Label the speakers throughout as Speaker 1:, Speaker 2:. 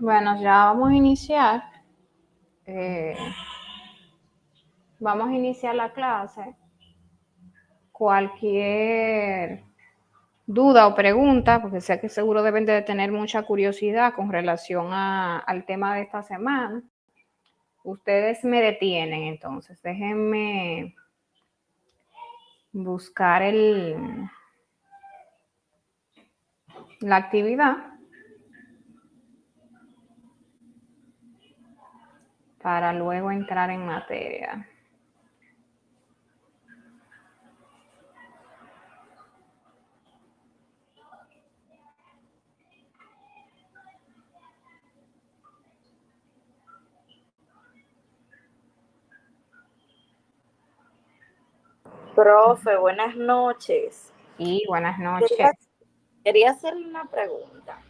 Speaker 1: Bueno, ya vamos a iniciar. Vamos a iniciar la clase. Cualquier duda o pregunta, porque sé que seguro deben de tener mucha curiosidad con relación al tema de esta semana. Ustedes me detienen, entonces déjenme buscar la actividad para luego entrar en materia.
Speaker 2: Profe, buenas noches.
Speaker 1: Y buenas
Speaker 2: Quería,
Speaker 1: noches.
Speaker 2: quería hacerle una pregunta.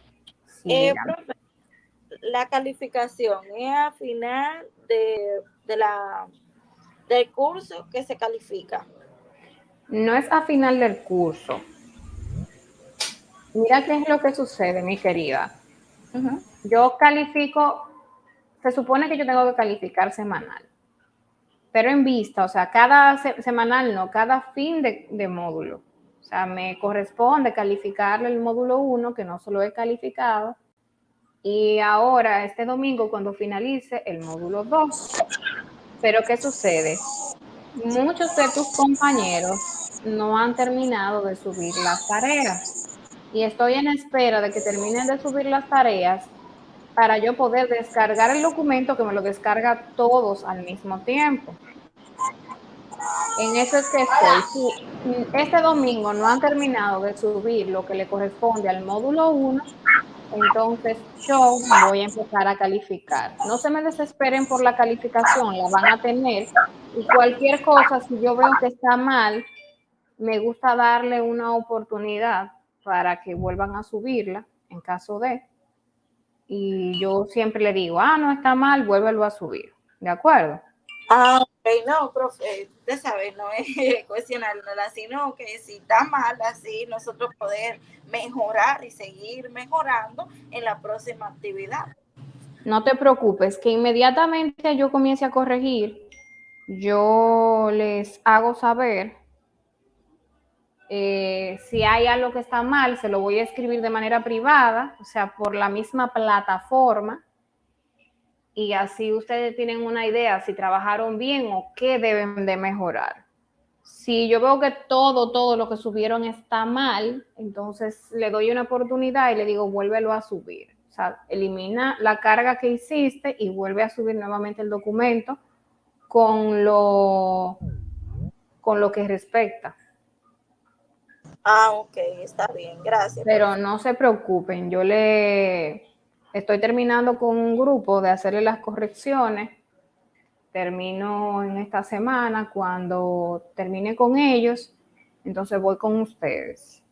Speaker 1: Sí, díganme.
Speaker 2: Profe, la calificación es a final del curso que se califica.
Speaker 1: No es a final del curso. Mira qué es lo que sucede, mi querida.
Speaker 2: Ujú.
Speaker 1: Yo califico, se supone que yo tengo que calificar semanal, pero en vista, o sea, cada semanal no, cada fin de módulo. O sea, me corresponde calificarle el módulo 1, que no solo he calificado, y ahora, este domingo, cuando finalice el módulo 2. Pero ¿qué sucede? Muchos de tus compañeros no han terminado de subir las tareas y estoy en espera de que terminen de subir las tareas para yo poder descargar el documento que me lo descarga todos al mismo tiempo. En eso es que estoy. Si este domingo no han terminado de subir lo que le corresponde al módulo 1, entonces yo voy a empezar a calificar. No se me desesperen por la calificación, la van a tener. Y cualquier cosa, si yo veo que está mal, me gusta darle una oportunidad para que vuelvan a subirla en caso de. Y yo siempre le digo, no está mal, vuélvelo a subir. ¿De acuerdo?
Speaker 2: Ok, no, profe, usted sabe, no es cuestionándola, sino que si está mal así, nosotros poder mejorar y seguir mejorando en la próxima actividad.
Speaker 1: No te preocupes, que inmediatamente yo comience a corregir, yo les hago saber. Si hay algo que está mal, se lo voy a escribir de manera privada, o sea, por la misma plataforma, y así ustedes tienen una idea si trabajaron bien o qué deben de mejorar. Si yo veo que todo lo que subieron está mal, entonces le doy una oportunidad y le digo, vuélvelo a subir. O sea, elimina la carga que hiciste y vuelve a subir nuevamente el documento con con lo que respecta.
Speaker 2: Ok, está bien, gracias,
Speaker 1: Pero
Speaker 2: profe.
Speaker 1: no se preocupen, yo le estoy terminando con un grupo de hacerle las correcciones. Termino en esta semana. Cuando termine con ellos, entonces voy con ustedes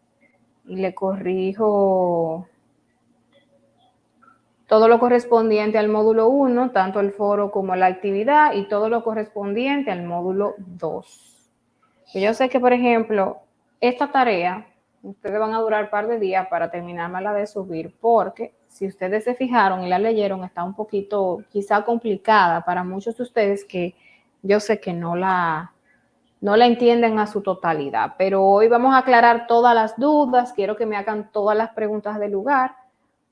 Speaker 1: y le corrijo todo lo correspondiente al módulo 1, tanto el foro como la actividad, y todo lo correspondiente al módulo 2. Yo sé que, por ejemplo, esta tarea, ustedes van a durar un par de días para terminármela de subir, porque si ustedes se fijaron y la leyeron, está un poquito quizá complicada para muchos de ustedes que yo sé que no la entienden a su totalidad. Pero hoy vamos a aclarar todas las dudas, quiero que me hagan todas las preguntas del lugar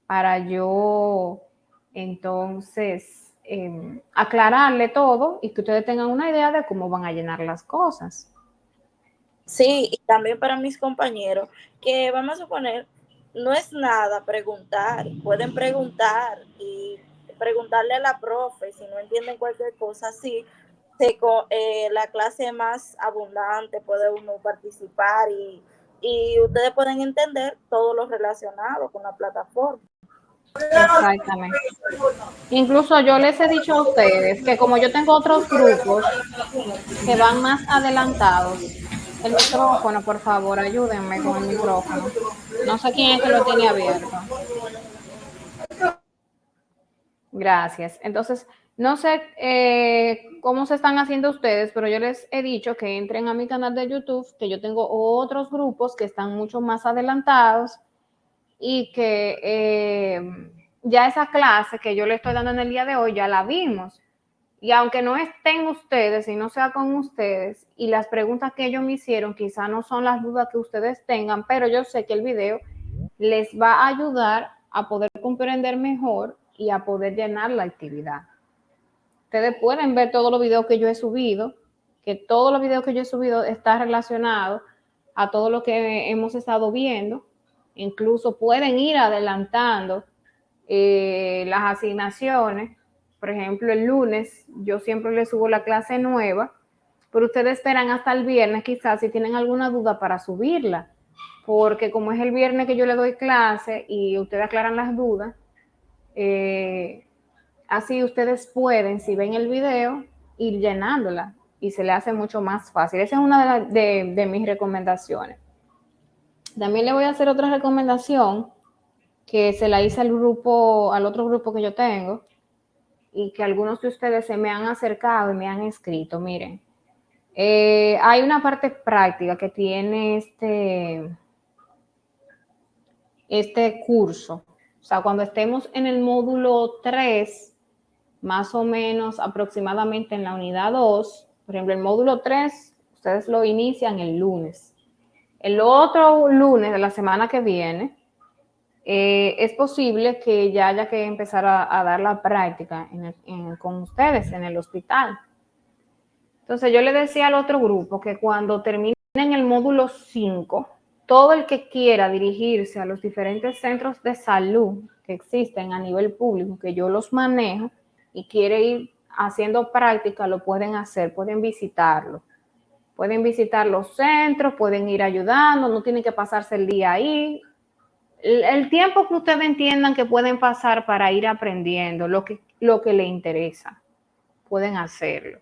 Speaker 1: para yo entonces aclararle todo y que ustedes tengan una idea de cómo van a llenar las cosas.
Speaker 2: Sí, y también para mis compañeros, que vamos a suponer, no es nada preguntar, pueden preguntar y preguntarle a la profe si no entienden cualquier cosa, sí, la clase más abundante puede uno participar y ustedes pueden entender todo lo relacionado con la plataforma.
Speaker 1: Exactamente. Incluso yo les he dicho a ustedes que como yo tengo otros grupos que van más adelantados, el micrófono, por favor, ayúdenme con el micrófono. No sé quién es que lo tiene abierto. Gracias. Entonces, no sé cómo se están haciendo ustedes, pero yo les he dicho que entren a mi canal de YouTube, que yo tengo otros grupos que están mucho más adelantados y que ya esa clase que yo le estoy dando en el día de hoy, ya la vimos. Y aunque no estén ustedes y no sea con ustedes, y las preguntas que ellos me hicieron quizá no son las dudas que ustedes tengan, pero yo sé que el video les va a ayudar a poder comprender mejor y a poder llenar la actividad. Ustedes pueden ver todos los videos que yo he subido, que todos los videos que yo he subido están relacionados a todo lo que hemos estado viendo. Incluso pueden ir adelantando las asignaciones. Por ejemplo, el lunes yo siempre les subo la clase nueva, pero ustedes esperan hasta el viernes quizás si tienen alguna duda para subirla, porque como es el viernes que yo le doy clase y ustedes aclaran las dudas, así ustedes pueden, si ven el video, ir llenándola y se le hace mucho más fácil. Esa es una de mis recomendaciones. También le voy a hacer otra recomendación que se la hice al otro grupo que yo tengo, y que algunos de ustedes se me han acercado y me han escrito. Miren, hay una parte práctica que tiene este curso. O sea, cuando estemos en el módulo 3, más o menos aproximadamente en la unidad 2, por ejemplo, el módulo 3, ustedes lo inician el lunes. El otro lunes de la semana que viene, es posible que ya haya que empezar a dar la práctica con ustedes en el hospital. Entonces yo le decía al otro grupo que cuando terminen el módulo 5, todo el que quiera dirigirse a los diferentes centros de salud que existen a nivel público, que yo los manejo, y quiere ir haciendo práctica, lo pueden hacer, pueden visitarlo. Pueden visitar los centros, pueden ir ayudando, no tienen que pasarse el día ahí. El tiempo que ustedes entiendan que pueden pasar para ir aprendiendo lo que les interesa, pueden hacerlo.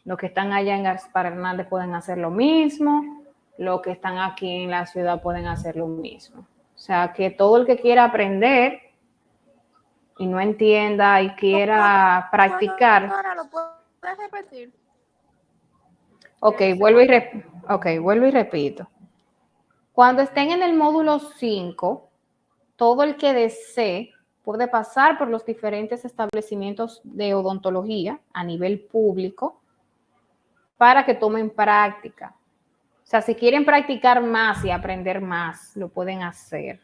Speaker 1: Los que están allá en Gaspar Hernández pueden hacer lo mismo, los que están aquí en la ciudad pueden hacer lo mismo. O sea, que todo el que quiera aprender y no entienda y quiera practicar.
Speaker 3: Ahora lo puedes repetir.
Speaker 1: Ok, vuelvo y repito. Cuando estén en el módulo 5, todo el que desee puede pasar por los diferentes establecimientos de odontología a nivel público para que tomen práctica. O sea, si quieren practicar más y aprender más, lo pueden hacer.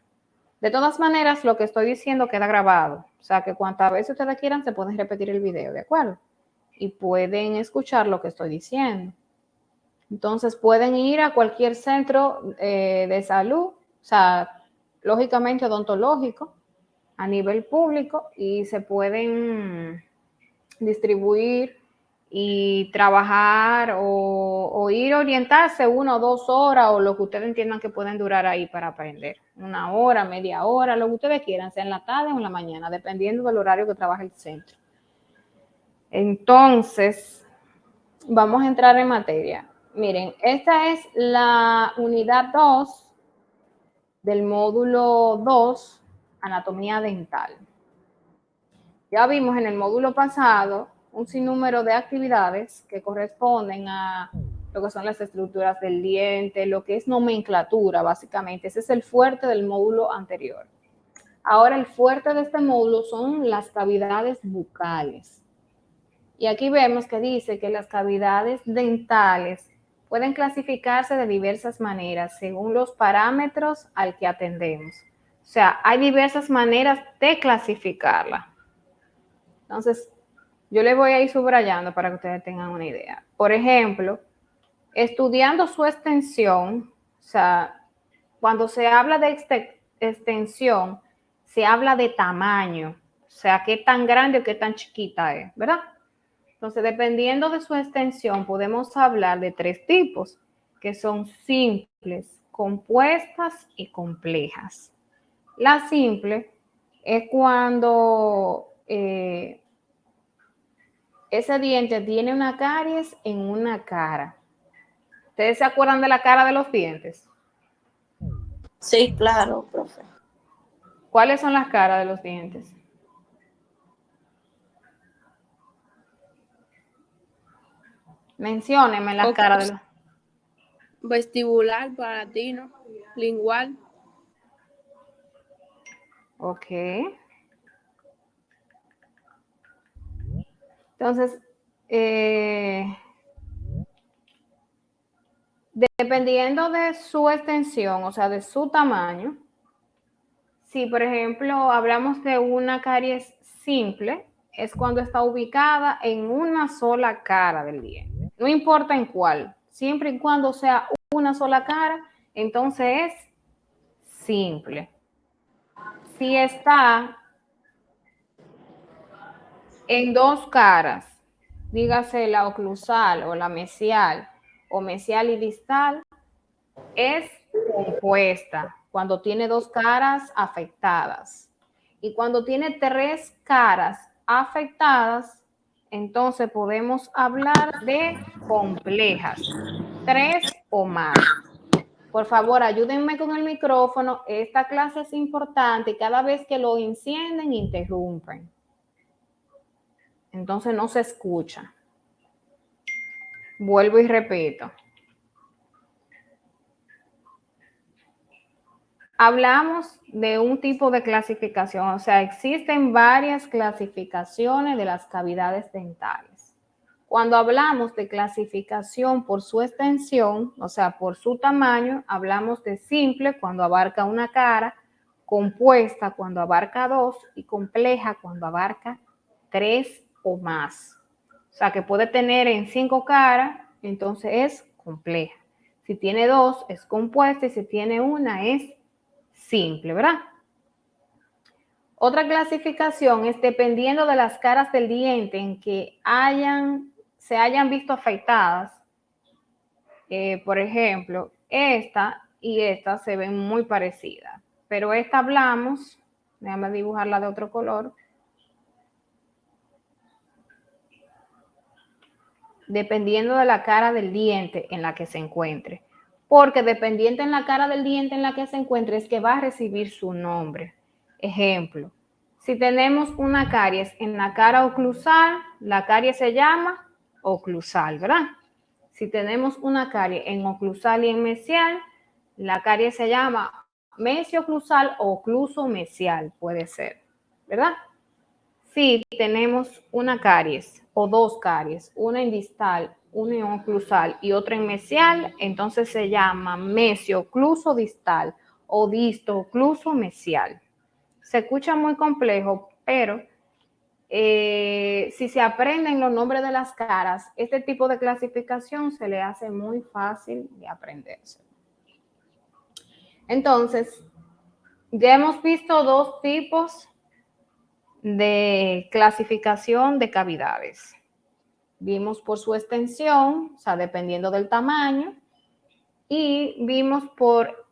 Speaker 1: De todas maneras, lo que estoy diciendo queda grabado. O sea, que cuantas veces ustedes quieran, se pueden repetir el video, ¿de acuerdo? Y pueden escuchar lo que estoy diciendo. Entonces, pueden ir a cualquier centro de salud, o sea, lógicamente odontológico, a nivel público, y se pueden distribuir y trabajar o ir a orientarse 1 o 2 horas o lo que ustedes entiendan que pueden durar ahí para aprender. 1 hora, media hora, lo que ustedes quieran, sea en la tarde o en la mañana, dependiendo del horario que trabaje el centro. Entonces, vamos a entrar en materia. Miren, esta es la unidad 2 del módulo 2, anatomía dental. Ya vimos en el módulo pasado un sinnúmero de actividades que corresponden a lo que son las estructuras del diente, lo que es nomenclatura, básicamente. Ese es el fuerte del módulo anterior. Ahora el fuerte de este módulo son las cavidades bucales. Y aquí vemos que dice que las cavidades dentales pueden clasificarse de diversas maneras según los parámetros al que atendemos. O sea, hay diversas maneras de clasificarla. Entonces, yo les voy a ir subrayando para que ustedes tengan una idea. Por ejemplo, estudiando su extensión, o sea, cuando se habla de extensión, se habla de tamaño, o sea, qué tan grande o qué tan chiquita es, ¿verdad? Entonces, dependiendo de su extensión, podemos hablar de 3 tipos, que son simples, compuestas y complejas. La simple es cuando ese diente tiene una caries en una cara. ¿Ustedes se acuerdan de la cara de los dientes?
Speaker 2: Sí, claro, profe.
Speaker 1: ¿Cuáles son las caras de los dientes? Menciónenme las caras de los...
Speaker 3: Vestibular, palatino, lingual.
Speaker 1: Ok. Entonces, dependiendo de su extensión, o sea, de su tamaño, si por ejemplo hablamos de una caries simple, es cuando está ubicada en una sola cara del diente. No importa en cuál, siempre y cuando sea una sola cara, entonces es simple. Si está en dos caras, dígase la oclusal o la mesial, o mesial y distal, es compuesta cuando tiene dos caras afectadas. Y cuando tiene tres caras afectadas, entonces podemos hablar de complejas, tres o más. Por favor, ayúdenme con el micrófono. Esta clase es importante y cada vez que lo encienden, interrumpen. Entonces no se escucha. Vuelvo y repito. Hablamos de un tipo de clasificación, o sea, existen varias clasificaciones de las cavidades dentales. Cuando hablamos de clasificación por su extensión, o sea, por su tamaño, hablamos de simple cuando abarca una cara, compuesta cuando abarca dos y compleja cuando abarca tres o más. O sea, que puede tener en 5 caras, entonces es compleja. Si tiene 2 es compuesta y si tiene una es simple, ¿verdad? Otra clasificación es dependiendo de las caras del diente en que se hayan visto afectadas. Por ejemplo, esta y esta se ven muy parecidas, pero esta hablamos, déjame dibujarla de otro color, dependiendo de la cara del diente en la que se encuentre, porque dependiente en la cara del diente en la que se encuentre es que va a recibir su nombre. Ejemplo, si tenemos una caries en la cara oclusal, la caries se llama oclusal, ¿verdad? Si tenemos una caries en oclusal y en mesial, la caries se llama mesioclusal o ocluso-mesial, puede ser, ¿verdad? Si tenemos una caries o dos caries, una en distal, una en oclusal y otra en mesial, entonces se llama mesiocluso distal o distocluso mesial. Se escucha muy complejo, pero si se aprenden los nombres de las caras, este tipo de clasificación se le hace muy fácil de aprenderse. Entonces, ya hemos visto dos tipos de clasificación de cavidades. Vimos por su extensión, o sea, dependiendo del tamaño, y vimos por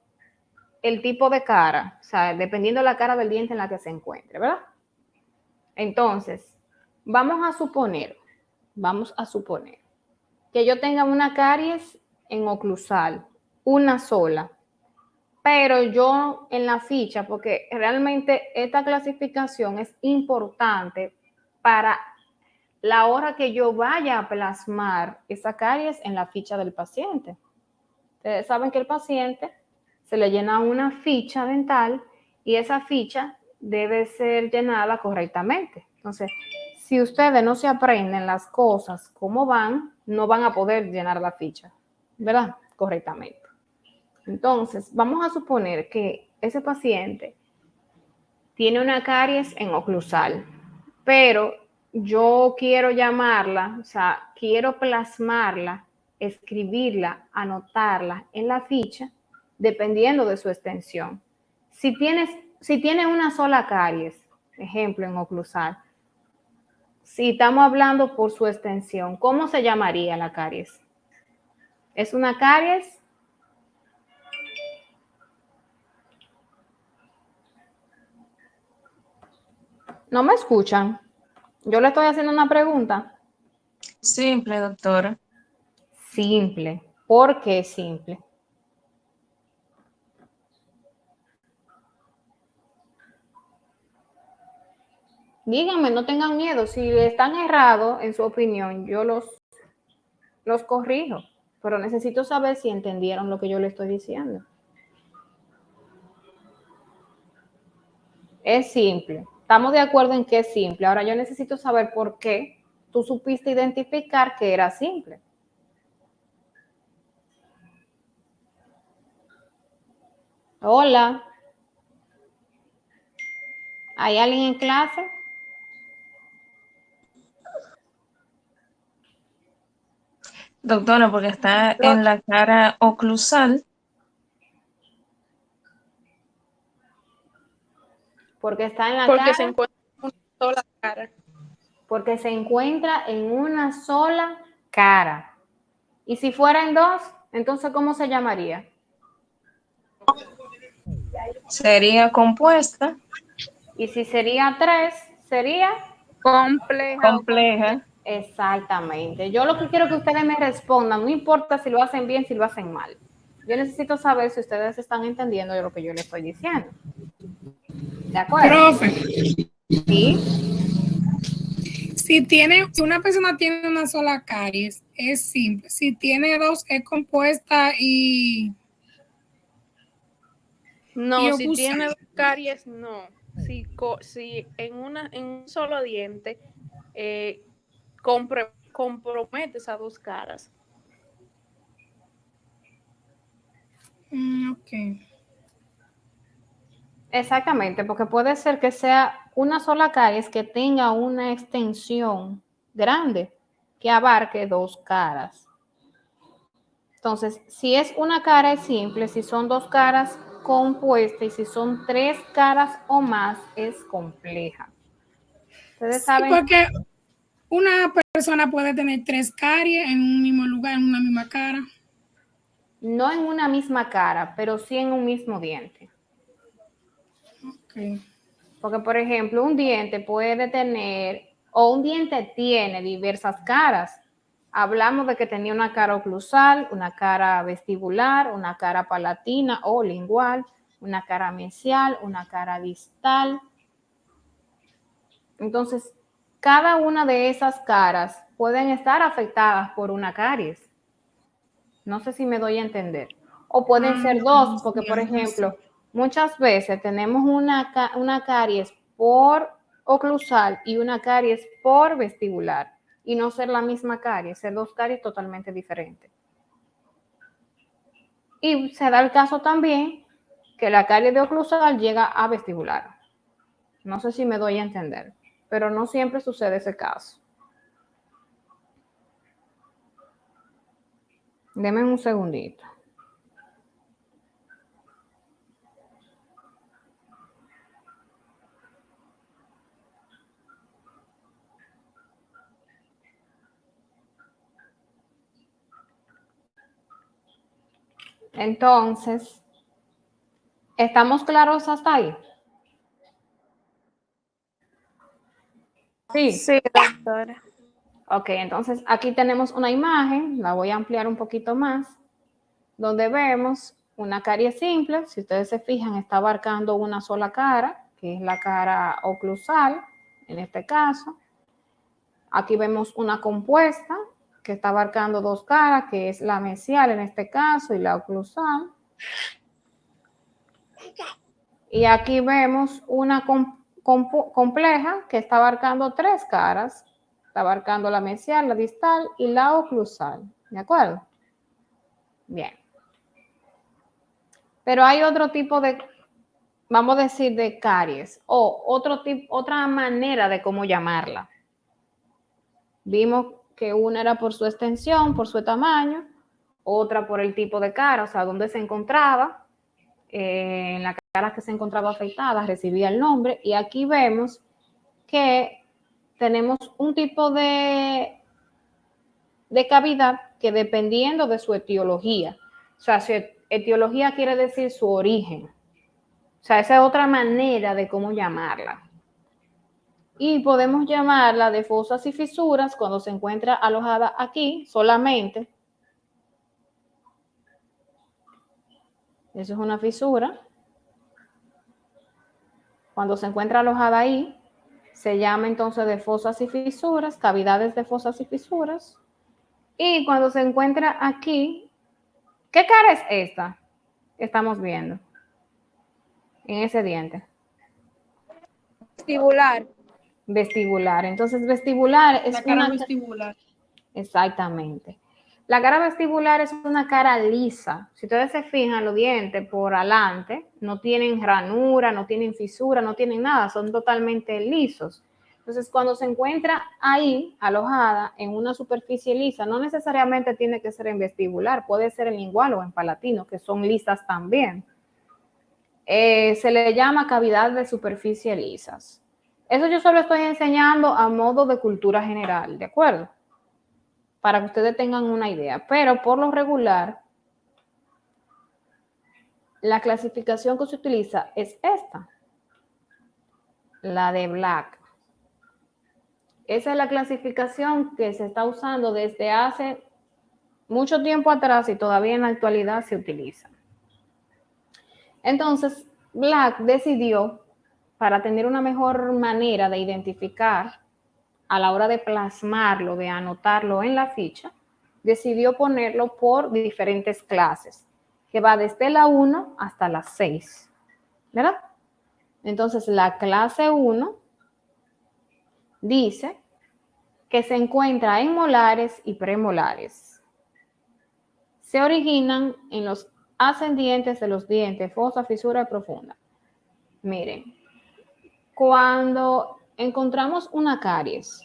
Speaker 1: el tipo de cara, o sea, dependiendo de la cara del diente en la que se encuentre, ¿verdad? Entonces, vamos a suponer que yo tenga una caries en oclusal, una sola, pero yo en la ficha, porque realmente esta clasificación es importante para la hora que yo vaya a plasmar esa caries en la ficha del paciente. Ustedes saben que el paciente se le llena una ficha dental y esa ficha debe ser llenada correctamente. Entonces, si ustedes no se aprenden las cosas como van, no van a poder llenar la ficha, ¿verdad? Correctamente. Entonces, vamos a suponer que ese paciente tiene una caries en oclusal, pero yo quiero llamarla, o sea, quiero plasmarla, escribirla, anotarla en la ficha, dependiendo de su extensión. Si tiene una sola caries, ejemplo en oclusal, si estamos hablando por su extensión, ¿cómo se llamaría la caries? ¿Es una caries? ¿No me escuchan? Yo le estoy haciendo una pregunta.
Speaker 4: Simple, doctora.
Speaker 1: Simple. ¿Por qué simple? Díganme, no tengan miedo. Si están errados en su opinión, yo los corrijo. Pero necesito saber si entendieron lo que yo le estoy diciendo. Es simple. Estamos de acuerdo en que es simple. Ahora yo necesito saber por qué tú supiste identificar que era simple. Hola. ¿Hay alguien en clase?
Speaker 4: Doctora, porque está en la cara oclusal.
Speaker 1: Porque está en la
Speaker 3: Porque se
Speaker 1: cara.
Speaker 3: encuentra en una sola cara.
Speaker 1: Porque se encuentra en una sola cara. Y si fuera en dos, entonces ¿cómo se llamaría?
Speaker 4: Sería compuesta,
Speaker 1: Y si sería tres, sería
Speaker 3: Compleja o
Speaker 4: compleja.
Speaker 1: exactamente. Yo lo que quiero que ustedes me respondan, no importa si lo hacen bien, si lo hacen mal. Yo necesito saber si ustedes están entendiendo de lo que yo les estoy diciendo. ¿De acuerdo?
Speaker 5: Profe,
Speaker 1: Sí.
Speaker 5: si una persona tiene una sola caries, es simple. Si tiene dos, es compuesta y
Speaker 3: no, si
Speaker 5: oclusal.
Speaker 3: tiene dos caries, no. Si en un solo diente eh, compromete esas dos caras.
Speaker 5: Ok.
Speaker 1: Exactamente, porque puede ser que sea una sola caries que tenga una extensión grande que abarque dos caras. Entonces, si es una cara es simple, si son dos caras compuestas y si son tres caras o más es compleja. Ustedes
Speaker 5: Sí,
Speaker 1: saben,
Speaker 5: porque una persona puede tener tres caries en un mismo lugar, en una misma cara.
Speaker 1: no en una misma cara, pero sí en un mismo diente.
Speaker 5: Ok.
Speaker 1: Porque, por ejemplo, un diente puede tener, o un diente tiene diversas caras. Hablamos de que tenía una cara oclusal, una cara vestibular, una cara palatina o lingual, una cara mesial, una cara distal. Entonces, cada una de esas caras pueden estar afectadas por una caries. No sé si me doy a entender. O pueden ser dos, porque, por ejemplo, muchas veces tenemos una caries por oclusal y una caries por vestibular. Y no ser la misma caries, ser dos caries totalmente diferentes. Y se da el caso también que la caries de oclusal llega a vestibular. No sé si me doy a entender, pero no siempre sucede ese caso. Deme un segundito. Entonces, ¿estamos claros hasta ahí? Sí.
Speaker 3: Sí, doctora.
Speaker 1: Ok, entonces aquí tenemos una imagen, la voy a ampliar un poquito más, donde vemos una caries simple. Si ustedes se fijan, está abarcando una sola cara, que es la cara oclusal, en este caso. Aquí vemos una compuesta, que está abarcando dos caras, que es la mesial en este caso y la oclusal. Y aquí vemos una compleja que está abarcando tres caras. Está abarcando la mesial, la distal y la oclusal. ¿De acuerdo? Bien. Pero hay otro tipo de, vamos a decir, de caries o otra manera de cómo llamarla. Vimos que una era por su extensión, por su tamaño, otra por el tipo de cara, o sea, dónde se encontraba. En la cara que se encontraba afectada recibía el nombre. Y aquí vemos que tenemos un tipo de cavidad que dependiendo de su etiología, o sea, su etiología quiere decir su origen. O sea, esa es otra manera de cómo llamarla. Y podemos llamarla de fosas y fisuras cuando se encuentra alojada aquí solamente. Eso es una fisura. Cuando se encuentra alojada ahí, se llama entonces de fosas y fisuras, cavidades de fosas y fisuras. Y cuando se encuentra aquí, ¿qué cara es esta que estamos viendo en ese diente?
Speaker 3: Vestibular.
Speaker 1: vestibular. Entonces, vestibular es
Speaker 5: La cara
Speaker 1: una...
Speaker 5: vestibular.
Speaker 1: Exactamente. La cara vestibular es una cara lisa. Si ustedes se fijan, los dientes por adelante no tienen ranura, no tienen fisura, no tienen nada, son totalmente lisos. Entonces, cuando se encuentra ahí, alojada en una superficie lisa, no necesariamente tiene que ser en vestibular, puede ser en lingual o en palatino, que son lisas también. Se le llama cavidad de superficie lisas. Eso yo solo estoy enseñando a modo de cultura general, ¿de acuerdo? Para que ustedes tengan una idea. Pero por lo regular, la clasificación que se utiliza es esta, la de Black. Esa es la clasificación que se está usando desde hace mucho tiempo atrás y todavía en la actualidad se utiliza. Entonces, Black decidió, para tener una mejor manera de identificar a la hora de plasmarlo, de anotarlo en la ficha, decidió ponerlo por diferentes clases, que va desde la 1 hasta la 6, ¿verdad? Entonces, la clase 1 dice que se encuentra en molares y premolares. Se originan en los ascendientes de los dientes, fosa, fisura y profunda. Miren, cuando encontramos una caries,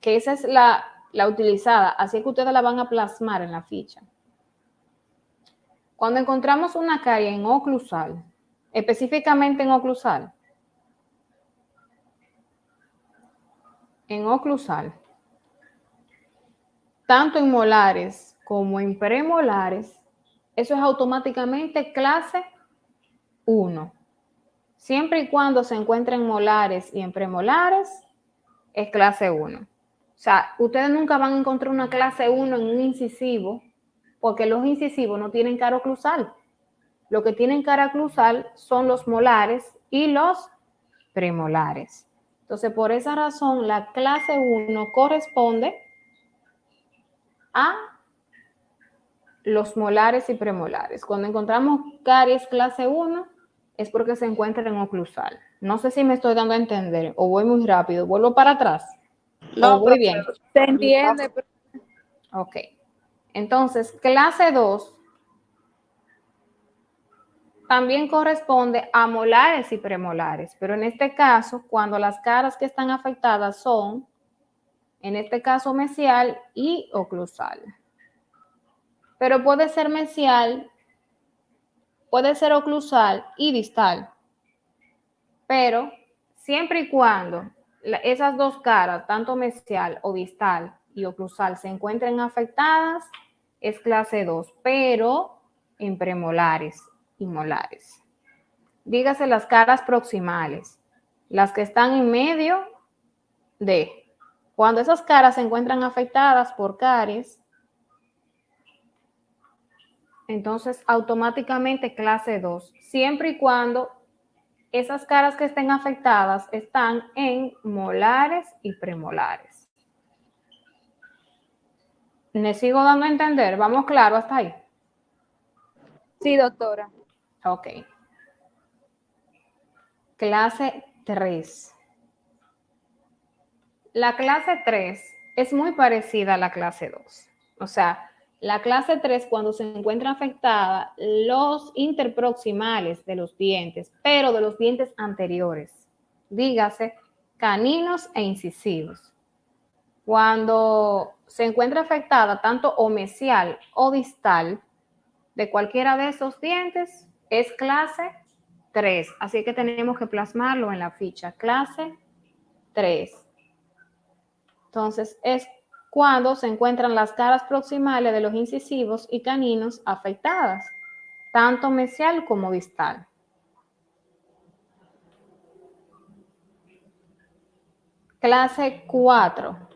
Speaker 1: que esa es la utilizada, así que ustedes la van a plasmar en la ficha. Cuando encontramos una caries en oclusal, específicamente en oclusal, tanto en molares como en premolares, eso es automáticamente clase 1. Siempre y cuando se encuentren molares y en premolares, es clase 1. O sea, ustedes nunca van a encontrar una clase 1 en un incisivo, porque los incisivos no tienen cara oclusal. Lo que tienen cara oclusal son los molares y los premolares. Entonces, por esa razón, la clase 1 corresponde a los molares y premolares. Cuando encontramos caries clase 1, es porque se encuentra en oclusal. No sé si me estoy dando a entender o voy muy rápido. ¿Vuelvo para atrás?
Speaker 2: No,
Speaker 1: ¿O voy bien?
Speaker 3: Se entiende, pero
Speaker 1: Ok. Entonces, clase 2 también corresponde a molares y premolares, pero en este caso, cuando las caras que están afectadas son, en este caso, mesial y oclusal. Pero puede ser mesial, puede ser oclusal y distal. Pero siempre y cuando esas dos caras, tanto mesial o distal y oclusal, se encuentren afectadas, es clase 2, pero en premolares y molares. Dígase las caras proximales, las que están en medio de. Cuando esas caras se encuentran afectadas por caries, entonces automáticamente clase 2, siempre y cuando esas caras que estén afectadas están en molares y premolares. ¿Me sigo dando a entender? ¿Vamos claro hasta ahí?
Speaker 3: sí, doctora.
Speaker 1: Ok. Clase 3. La clase 3 es muy parecida a la clase 2. O sea, la clase 3 cuando se encuentra afectada los interproximales de los dientes, pero de los dientes anteriores. Dígase, caninos e incisivos. Cuando se encuentra afectada tanto o mesial o distal de cualquiera de esos dientes, es clase 3. Así que tenemos que plasmarlo en la ficha. Clase 3. Entonces, es cuando se encuentran las caras proximales de los incisivos y caninos afectadas, tanto mesial como distal. Clase 4.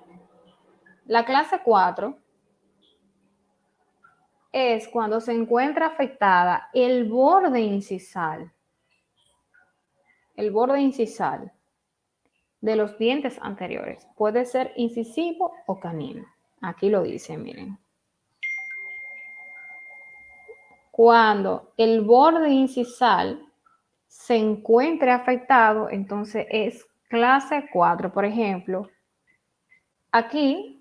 Speaker 1: La clase 4 es cuando se encuentra afectada el borde incisal. El borde incisal de los dientes anteriores. Puede ser incisivo o canino. Aquí lo dice, miren. Cuando el borde incisal se encuentre afectado, entonces es clase 4, por ejemplo, aquí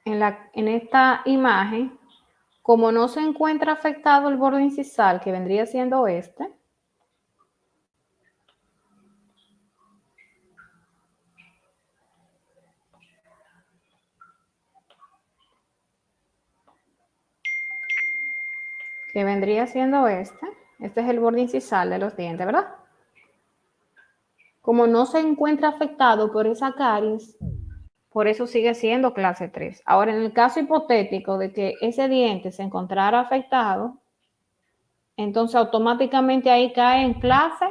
Speaker 1: en esta imagen, como no se encuentra afectado el borde incisal, que vendría siendo este, este es el borde incisal de los dientes, ¿verdad? Como no se encuentra afectado por esa caries, por eso sigue siendo clase 3. Ahora, en el caso hipotético de que ese diente se encontrara afectado, entonces automáticamente ahí cae en clase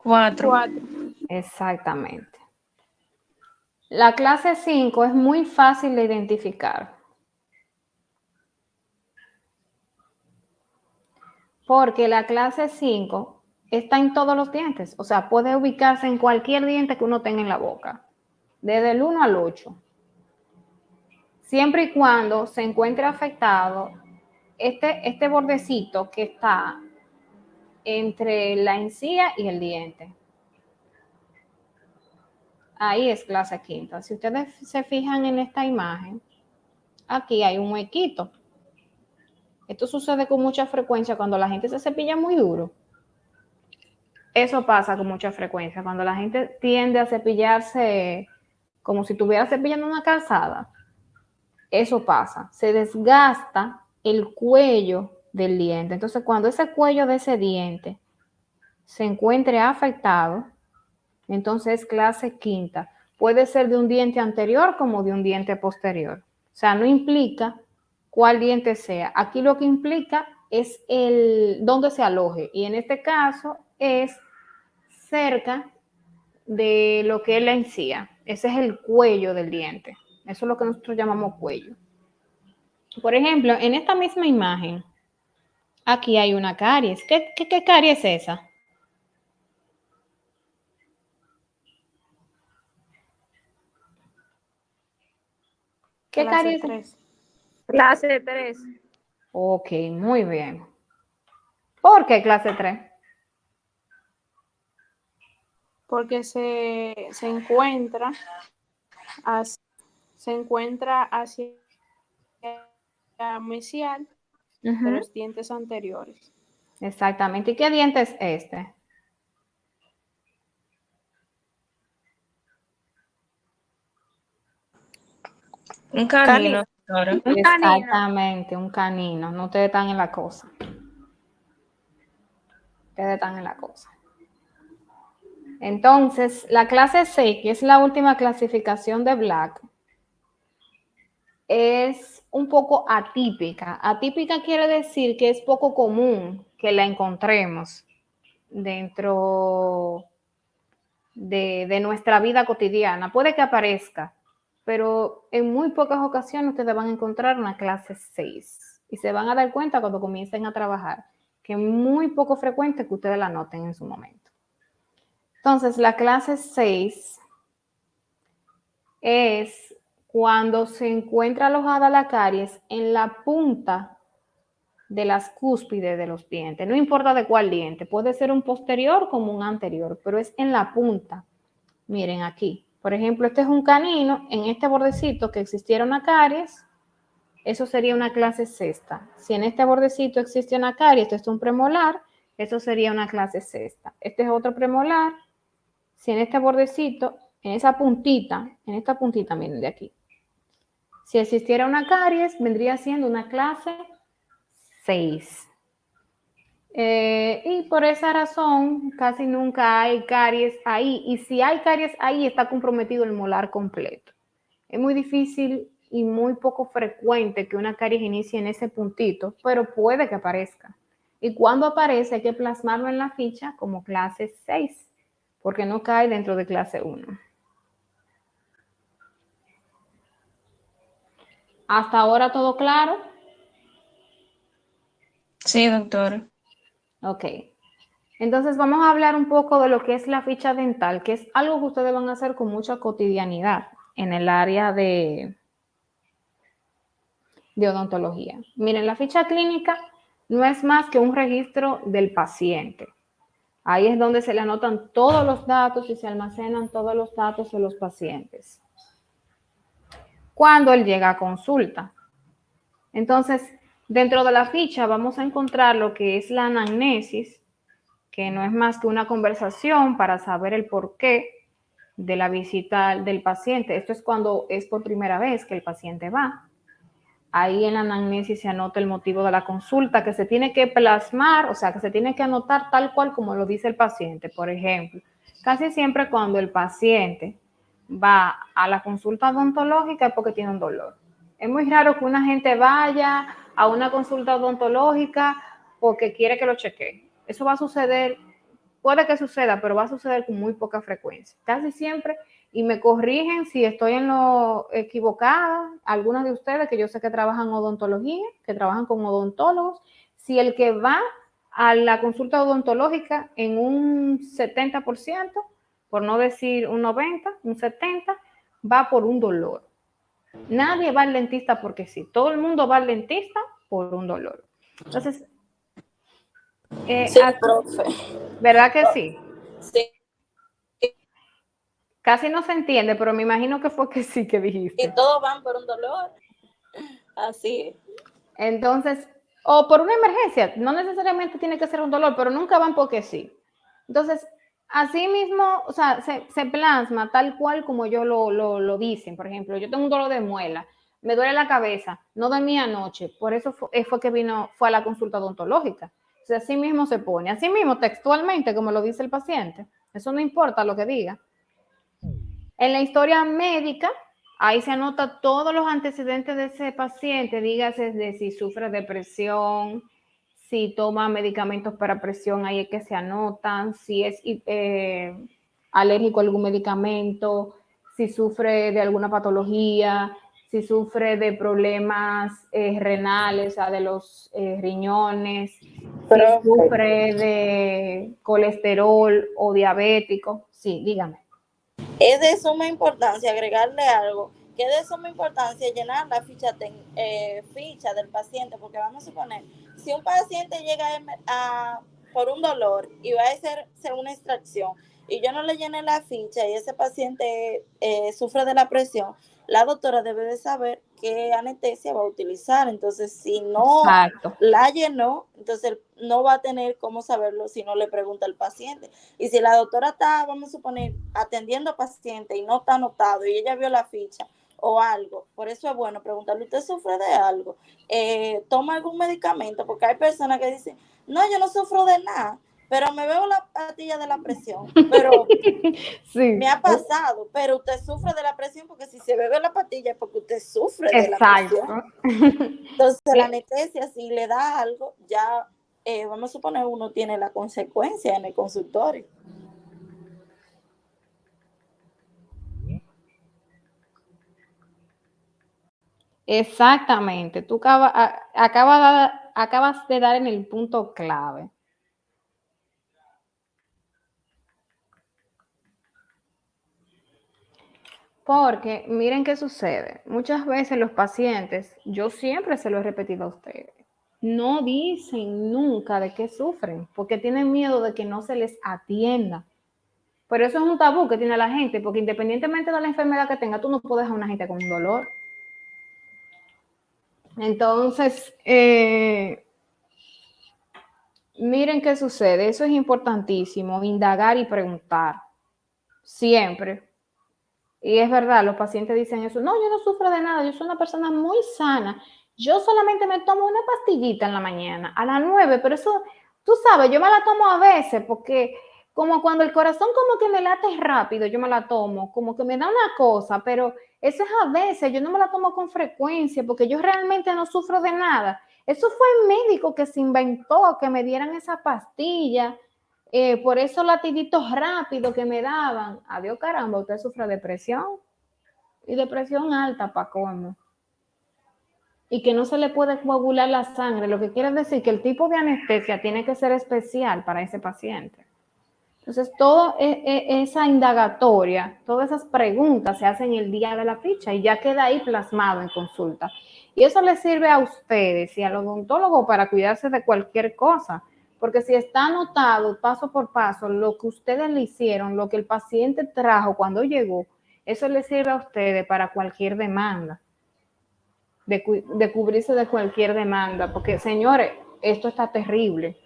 Speaker 4: 4.
Speaker 3: 4.
Speaker 1: exactamente. La clase 5 es muy fácil de identificar, porque la clase 5 está en todos los dientes, o sea, puede ubicarse en cualquier diente que uno tenga en la boca, desde el 1 al 8, siempre y cuando se encuentre afectado este bordecito que está entre la encía y el diente. Ahí es clase quinta. Si ustedes se fijan en esta imagen, aquí hay un huequito. Esto sucede con mucha frecuencia cuando la gente se cepilla muy duro. Eso pasa con mucha frecuencia cuando la gente tiende a cepillarse como si estuviera cepillando una calzada. Eso pasa, se desgasta el cuello del diente. Entonces, cuando ese cuello de ese diente se encuentre afectado, entonces clase quinta. Puede ser de un diente anterior como de un diente posterior. O sea, no implica cuál diente sea. Aquí lo que implica es dónde se aloje. Y en este caso es cerca de lo que es la encía. Ese es el cuello del diente. Eso es lo que nosotros llamamos cuello. Por ejemplo, en esta misma imagen, aquí hay una caries. ¿Qué caries es esa? ¿Qué
Speaker 3: Clase
Speaker 1: caries?
Speaker 3: 3. Clase 3.
Speaker 1: Ok, muy bien. ¿Por qué clase 3?
Speaker 3: Porque se encuentra hacia mesial de los dientes anteriores.
Speaker 1: Exactamente. ¿Y qué diente es este?
Speaker 4: Un canino, doctora.
Speaker 3: Un canino.
Speaker 1: Exactamente, un canino. No ustedes están en la cosa. Ustedes están en la cosa. Entonces, la clase 6, que es la última clasificación de Black, es un poco atípica. Atípica quiere decir que es poco común que la encontremos dentro de nuestra vida cotidiana. Puede que aparezca, pero en muy pocas ocasiones ustedes van a encontrar una clase 6 y se van a dar cuenta cuando comiencen a trabajar que es muy poco frecuente que ustedes la noten en su momento. Entonces, la clase 6 es cuando se encuentra alojada la caries en la punta de las cúspides de los dientes. No importa de cuál diente, puede ser un posterior como un anterior, pero es en la punta. Miren aquí, por ejemplo, este es un canino, en este bordecito que existiera una caries, eso sería una clase sexta. Si en este bordecito existe una caries, esto es un premolar, eso sería una clase sexta. Este es otro premolar, si en este bordecito, en esta puntita, miren de aquí, si existiera una caries, vendría siendo una clase 6. Y por esa razón casi nunca hay caries ahí. Y si hay caries ahí, está comprometido el molar completo. Es muy difícil y muy poco frecuente que una caries inicie en ese puntito, pero puede que aparezca. Y cuando aparece hay que plasmarlo en la ficha como clase 6, porque no cae dentro de clase 1. ¿Hasta ahora todo claro?
Speaker 4: Sí, doctora.
Speaker 1: Ok. Entonces vamos a hablar un poco de lo que es la ficha dental, que es algo que ustedes van a hacer con mucha cotidianidad en el área de odontología. Miren, la ficha clínica no es más que un registro del paciente. Ahí es donde se le anotan todos los datos y se almacenan todos los datos de los pacientes. Cuando él llega a consulta. Entonces, dentro de la ficha vamos a encontrar lo que es la anamnesis, que no es más que una conversación para saber el porqué de la visita del paciente. Esto es cuando es por primera vez que el paciente va. Ahí en la anamnesis se anota el motivo de la consulta, que se tiene que plasmar, o sea, que se tiene que anotar tal cual como lo dice el paciente. Por ejemplo, casi siempre cuando el paciente va a la consulta odontológica es porque tiene un dolor. Es muy raro que una gente vaya a una consulta odontológica porque quiere que lo chequee. Eso va a suceder, puede que suceda, pero va a suceder con muy poca frecuencia. Casi siempre, y me corrigen si estoy en lo equivocada, algunos de ustedes que yo sé que trabajan en odontología, que trabajan con odontólogos, si el que va a la consulta odontológica en un 70%, por no decir un 90%, un 70%, va por un dolor. Nadie va al dentista porque sí, todo el mundo va al dentista por un dolor. Entonces,
Speaker 2: Sí, profe.
Speaker 1: ¿verdad que sí?
Speaker 2: Sí,
Speaker 1: Casi no se entiende, pero me imagino que fue que sí que dijiste.
Speaker 2: y todos van por un dolor. Así es.
Speaker 1: Entonces, o por una emergencia, no necesariamente tiene que ser un dolor, pero nunca van porque sí. Entonces, así mismo, o sea, se plasma tal cual como yo lo dicen. Por ejemplo, yo tengo un dolor de muela, me duele la cabeza, no dormí anoche, por eso fue que fue a la consulta odontológica. O sea, así mismo se pone, así mismo textualmente, como lo dice el paciente. Eso no importa lo que diga. En la historia médica, ahí se anota todos los antecedentes de ese paciente, dígase de si sufre depresión, si toma medicamentos para presión, ahí es que se anotan, si es alérgico a algún medicamento, si sufre de alguna patología, si sufre de problemas renales, o sea, de los riñones, si sufre de colesterol o diabético. Sí, dígame.
Speaker 2: Es de suma importancia agregarle algo, que es de suma importancia llenar la ficha del paciente, porque vamos a suponer, si un paciente llega por un dolor y va a hacerse una extracción y yo no le llené la ficha y ese paciente sufre de la presión, la doctora debe de saber qué anestesia va a utilizar. Entonces, si no
Speaker 1: Exacto.
Speaker 2: la llenó, entonces no va a tener cómo saberlo si no le pregunta al paciente. Y si la doctora está, vamos a suponer, atendiendo paciente y no está anotado y ella vio la ficha o algo, por eso es bueno preguntarle, ¿usted sufre de algo? ¿Toma algún medicamento? Porque hay personas que dicen, no, yo no sufro de nada, pero me veo la pastilla de la presión, pero
Speaker 1: Sí.
Speaker 2: me ha pasado, pero usted sufre de la presión porque si se bebe la pastilla es porque usted sufre de la
Speaker 1: Exacto.
Speaker 2: presión. Entonces la anestesia, si le da algo, ya vamos a suponer uno tiene la consecuencia en el consultorio.
Speaker 1: Exactamente. Tú acabas de dar en el punto clave. Porque miren qué sucede. Muchas veces los pacientes, yo siempre se lo he repetido a ustedes, no dicen nunca de qué sufren, porque tienen miedo de que no se les atienda. Pero eso es un tabú que tiene la gente, porque independientemente de la enfermedad que tenga, tú no puedes dejar a una gente con un dolor. Entonces, miren qué sucede. Eso es importantísimo, indagar y preguntar. Siempre. Y es verdad, los pacientes dicen eso. No, yo no sufro de nada, yo soy una persona muy sana. Yo solamente me tomo una pastillita en la mañana, a las 9, pero eso, tú sabes, yo me la tomo a veces porque como cuando el corazón como que me late rápido, yo me la tomo, como que me da una cosa, pero eso es a veces, yo no me la tomo con frecuencia porque yo realmente no sufro de nada. Eso fue el médico que se inventó que me dieran esa pastilla. Por esos latiditos rápidos que me daban. Adiós, caramba, usted sufre depresión y depresión alta para cómo. Y que no se le puede coagular la sangre, lo que quiere decir que el tipo de anestesia tiene que ser especial para ese paciente. Entonces, toda esa indagatoria, todas esas preguntas se hacen el día de la ficha y ya queda ahí plasmado en consulta. Y eso les sirve a ustedes y al odontólogo para cuidarse de cualquier cosa. Porque si está anotado paso por paso lo que ustedes le hicieron, lo que el paciente trajo cuando llegó, eso les sirve a ustedes para cualquier demanda, de cubrirse de cualquier demanda. Porque, señores, esto está terrible.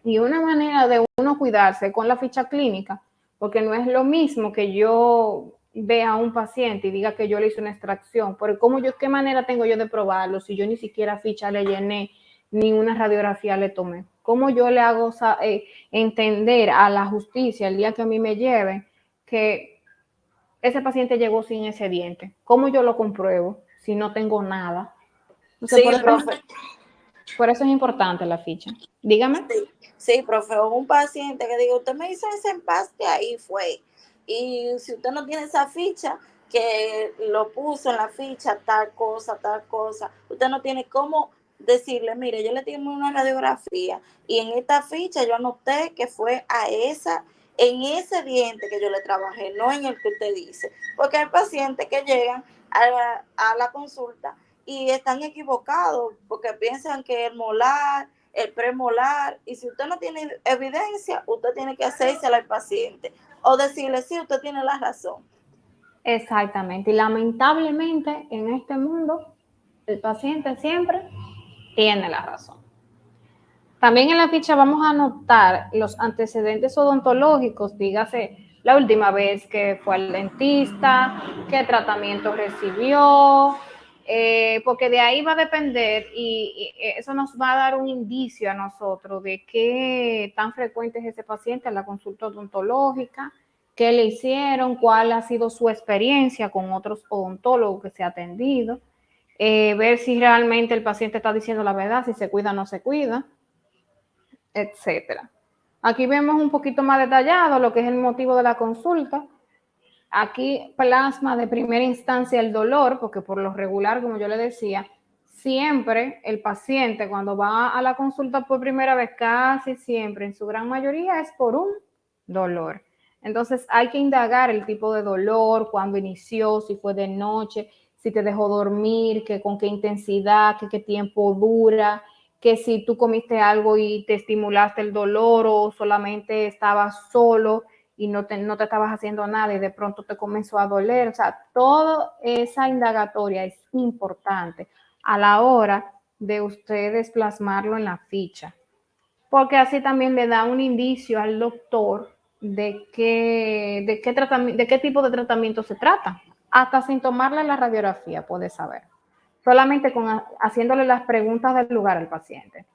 Speaker 1: Y una manera de uno cuidarse con la ficha clínica, porque no es lo mismo que yo vea a un paciente y diga que yo le hice una extracción, pero ¿qué manera tengo yo de probarlo si yo ni siquiera ficha le llené, ni una radiografía le tomé? ¿Cómo yo le hago entender a la justicia el día que a mí me lleven que ese paciente llegó sin ese diente? ¿Cómo yo lo compruebo si no tengo nada? Entonces,
Speaker 2: Sí, profe.
Speaker 1: Por eso es importante la ficha. Dígame.
Speaker 2: Sí, profe, o un paciente que diga, usted me hizo ese empaste, ahí fue. Y si usted no tiene esa ficha, que lo puso en la ficha, tal cosa, usted no tiene cómo decirle, mire, yo le tengo una radiografía y en esta ficha yo anoté que fue en ese diente que yo le trabajé, no en el que usted dice. Porque hay pacientes que llegan a la consulta y están equivocados porque piensan que el molar, el premolar, y si usted no tiene evidencia, usted tiene que hacérsela al paciente o decirle, sí, usted tiene la razón.
Speaker 1: Exactamente, y lamentablemente en este mundo el paciente siempre tiene la razón. También en la ficha vamos a anotar los antecedentes odontológicos, dígase la última vez que fue al dentista, qué tratamiento recibió, porque de ahí va a depender y eso nos va a dar un indicio a nosotros de qué tan frecuente es ese paciente en la consulta odontológica, qué le hicieron, cuál ha sido su experiencia con otros odontólogos que se ha atendido, ver si realmente el paciente está diciendo la verdad, si se cuida o no se cuida, etcétera. Aquí vemos un poquito más detallado lo que es el motivo de la consulta. Aquí plasma de primera instancia el dolor, porque por lo regular, como yo le decía, siempre el paciente cuando va a la consulta por primera vez, casi siempre, en su gran mayoría, es por un dolor. Entonces hay que indagar el tipo de dolor, cuándo inició, si fue de noche, si te dejó dormir, con qué intensidad, qué tiempo dura, que si tú comiste algo y te estimulaste el dolor o solamente estabas solo y no te estabas haciendo nada y de pronto te comenzó a doler. O sea, toda esa indagatoria es importante a la hora de ustedes plasmarlo en la ficha, porque así también le da un indicio al doctor de qué tipo de tratamiento se trata, hasta sin tomarle la radiografía puede saber, solamente haciéndole las preguntas del lugar al paciente.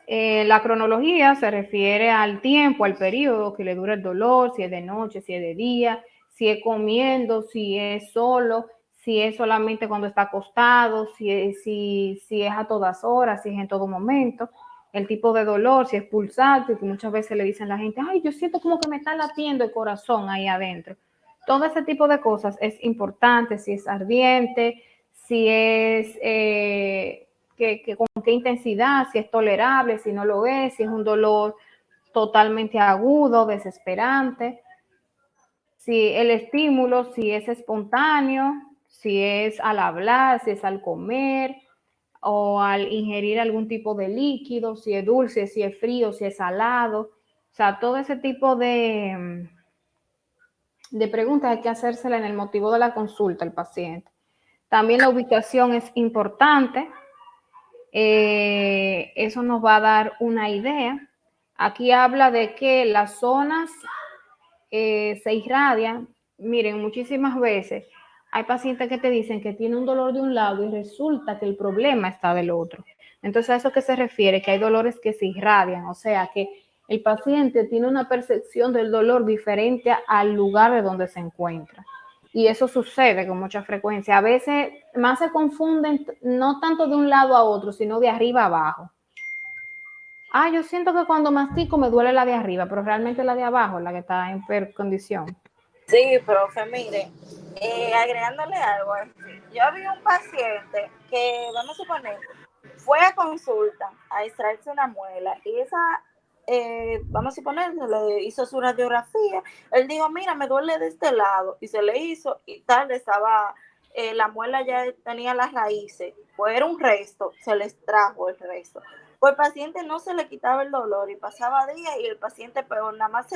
Speaker 1: La cronología se refiere al tiempo, al periodo que le dura el dolor, si es de noche, si es de día, si es comiendo, si es solo, si es solamente cuando está acostado, si es a todas horas, si es en todo momento, el tipo de dolor, si es pulsante, que muchas veces le dicen a la gente, ay, yo siento como que me está latiendo el corazón ahí adentro. Todo ese tipo de cosas es importante, si es ardiente, si es con qué intensidad, si es tolerable, si no lo es, si es un dolor totalmente agudo, desesperante, si el estímulo, si es espontáneo, si es al hablar, si es al comer o al ingerir algún tipo de líquido, si es dulce, si es frío, si es salado. O sea, todo ese tipo de preguntas hay que hacérsela en el motivo de la consulta al paciente. También la ubicación es importante. Eso nos va a dar una idea. Aquí habla de que las zonas se irradian. Miren, muchísimas veces hay pacientes que te dicen que tiene un dolor de un lado y resulta que el problema está del otro. Entonces, ¿a eso qué se refiere? Que hay dolores que se irradian, o sea, que el paciente tiene una percepción del dolor diferente al lugar de donde se encuentra. Y eso sucede con mucha frecuencia. A veces más se confunden no tanto de un lado a otro, sino de arriba a abajo. Yo siento que cuando mastico me duele la de arriba, pero realmente la de abajo es la que está en peor condición.
Speaker 2: Sí, profe, mire, agregándole algo, yo había un paciente que, vamos a suponer, fue a consulta a extraerse una muela y vamos a suponer, se le hizo su radiografía, él dijo, mira, me duele de este lado y se le hizo y tal, estaba la muela ya tenía las raíces, pues era un resto, se les trajo el resto. Pues el paciente no se le quitaba el dolor y pasaba días y el paciente peor, nada más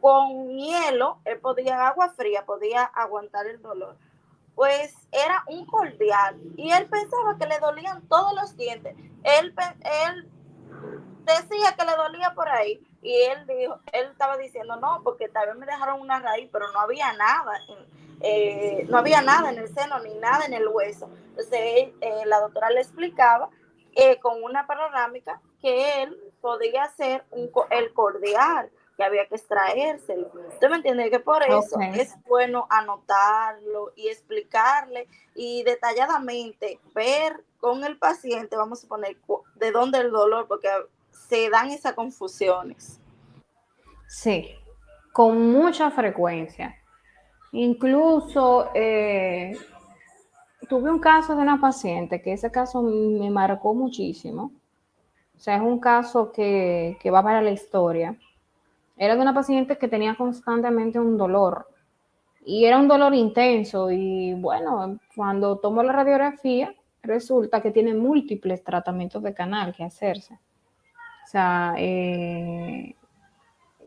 Speaker 2: con hielo, él podía, agua fría, podía aguantar el dolor. Pues era un cordial y él pensaba que le dolían todos los dientes. Él decía que le dolía por ahí y él estaba diciendo no, porque tal vez me dejaron una raíz, pero no había nada, no había nada en el seno ni nada en el hueso. Entonces la doctora le explicaba con una panorámica que él podía hacer el cordial, que había que extraérselo. ¿Usted me entiende? Que por eso es bueno anotarlo y explicarle y detalladamente ver con el paciente, vamos a poner, de dónde el dolor, porque se dan esas confusiones.
Speaker 1: Sí, con mucha frecuencia. Incluso tuve un caso de una paciente que ese caso me marcó muchísimo. O sea, es un caso que va para la historia. Era de una paciente que tenía constantemente un dolor y era un dolor intenso y bueno, cuando tomó la radiografía resulta que tiene múltiples tratamientos de canal que hacerse. O sea,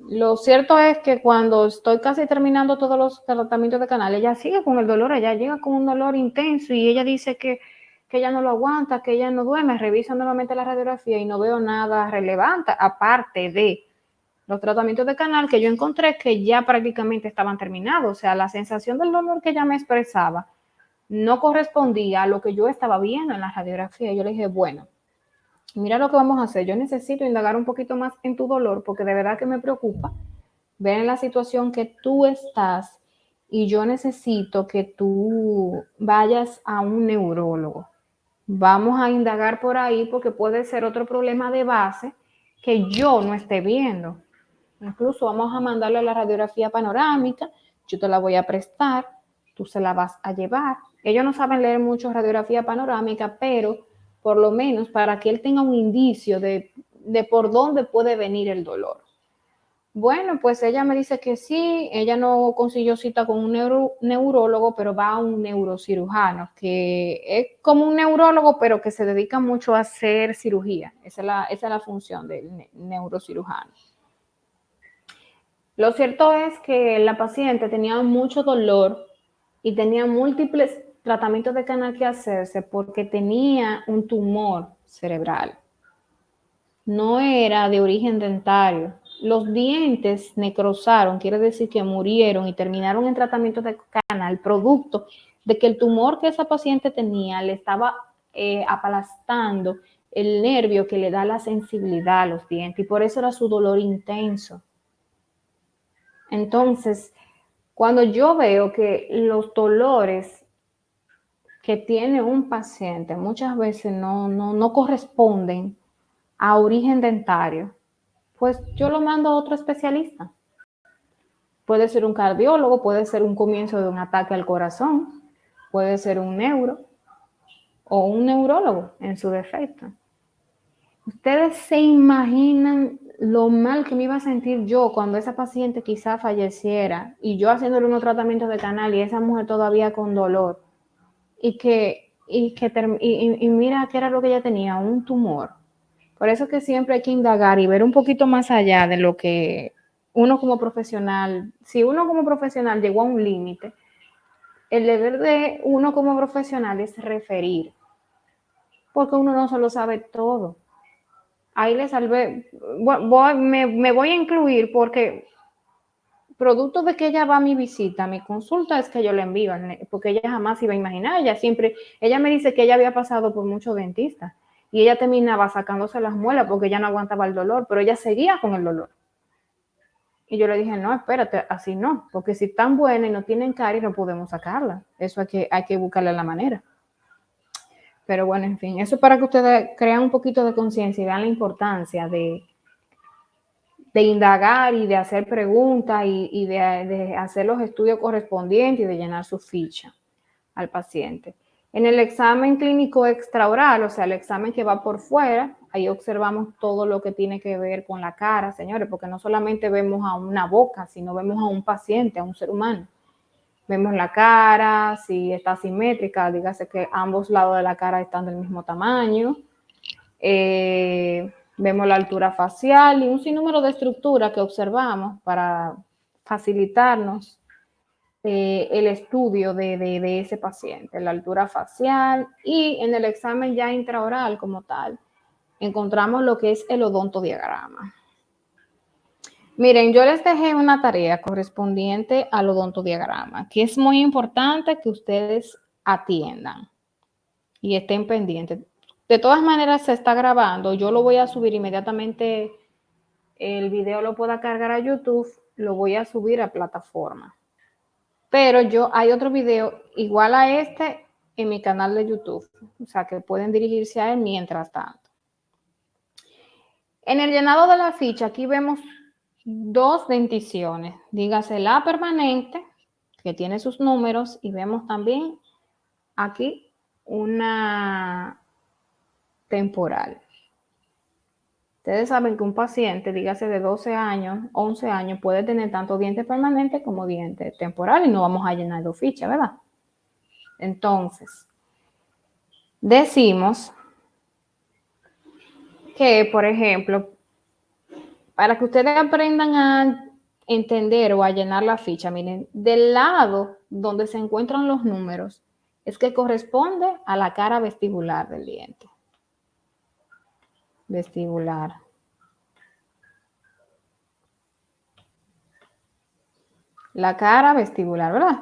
Speaker 1: lo cierto es que cuando estoy casi terminando todos los tratamientos de canal, ella sigue con el dolor, ella llega con un dolor intenso y ella dice que ella no lo aguanta, que ella no duerme, revisa nuevamente la radiografía y no veo nada relevante, aparte de los tratamientos de canal que yo encontré que ya prácticamente estaban terminados. O sea, la sensación del dolor que ella me expresaba no correspondía a lo que yo estaba viendo en la radiografía. Yo le dije, bueno, mira lo que vamos a hacer. Yo necesito indagar un poquito más en tu dolor porque de verdad que me preocupa ver en la situación que tú estás y yo necesito que tú vayas a un neurólogo. Vamos a indagar por ahí porque puede ser otro problema de base que yo no esté viendo. Incluso vamos a mandarle la radiografía panorámica, yo te la voy a prestar, tú se la vas a llevar. Ellos no saben leer mucho radiografía panorámica, pero por lo menos para que él tenga un indicio de por dónde puede venir el dolor. Bueno, pues ella me dice que sí, ella no consiguió cita con un neurólogo, pero va a un neurocirujano, que es como un neurólogo, pero que se dedica mucho a hacer cirugía. Esa es la función del neurocirujano. Lo cierto es que la paciente tenía mucho dolor y tenía múltiples tratamientos de canal que hacerse porque tenía un tumor cerebral. No era de origen dentario. Los dientes necrosaron, quiere decir que murieron y terminaron en tratamiento de canal, producto de que el tumor que esa paciente tenía le estaba aplastando el nervio que le da la sensibilidad a los dientes y por eso era su dolor intenso. Entonces, cuando yo veo que los dolores que tiene un paciente muchas veces no corresponden a origen dentario, pues yo lo mando a otro especialista. Puede ser un cardiólogo, puede ser un comienzo de un ataque al corazón, puede ser un neuro o un neurólogo en su defecto. Ustedes se imaginan lo mal que me iba a sentir yo cuando esa paciente quizá falleciera y yo haciéndole unos tratamientos de canal y esa mujer todavía con dolor y mira qué era lo que ella tenía, un tumor. Por eso es que siempre hay que indagar y ver un poquito más allá de lo que uno como profesional, si uno como profesional llegó a un límite, el deber de uno como profesional es referir, porque uno no se lo sabe todo. Ahí le salvé, me voy a incluir porque producto de que ella va a mi visita, a mi consulta, es que yo le envío, porque ella jamás iba a imaginar, ella me dice que ella había pasado por muchos dentistas y ella terminaba sacándose las muelas porque ella no aguantaba el dolor, pero ella seguía con el dolor. Y yo le dije, no, espérate, así no, porque si están buenas y no tienen caries, no podemos sacarla. Eso hay que buscarle la manera. Pero bueno, en fin, eso es para que ustedes crean un poquito de conciencia y vean la importancia de indagar y de hacer preguntas y de hacer los estudios correspondientes y de llenar su ficha al paciente. En el examen clínico extraoral, o sea, el examen que va por fuera, ahí observamos todo lo que tiene que ver con la cara, señores, porque no solamente vemos a una boca, sino vemos a un paciente, a un ser humano. Vemos la cara, si está simétrica, dígase que ambos lados de la cara están del mismo tamaño. Vemos la altura facial y un sinnúmero de estructuras que observamos para facilitarnos el estudio de ese paciente, la altura facial, y en el examen ya intraoral como tal, encontramos lo que es el odontodiagrama. Miren, yo les dejé una tarea correspondiente al odontodiagrama, que es muy importante que ustedes atiendan y estén pendientes. De todas maneras, se está grabando. Yo lo voy a subir inmediatamente. El video lo pueda cargar a YouTube, lo voy a subir a plataforma. Pero hay otro video igual a este en mi canal de YouTube. O sea, que pueden dirigirse a él mientras tanto. En el llenado de la ficha, aquí vemos 2 denticiones. Dígase la permanente, que tiene sus números, y vemos también aquí una temporal. Ustedes saben que un paciente, dígase de 12 años, 11 años, puede tener tanto diente permanente como diente temporal y no vamos a llenar 2 fichas, ¿verdad? Entonces, decimos que, por ejemplo, para que ustedes aprendan a entender o a llenar la ficha, miren, del lado donde se encuentran los números es que corresponde a la cara vestibular del diente. Vestibular. La cara vestibular, ¿verdad?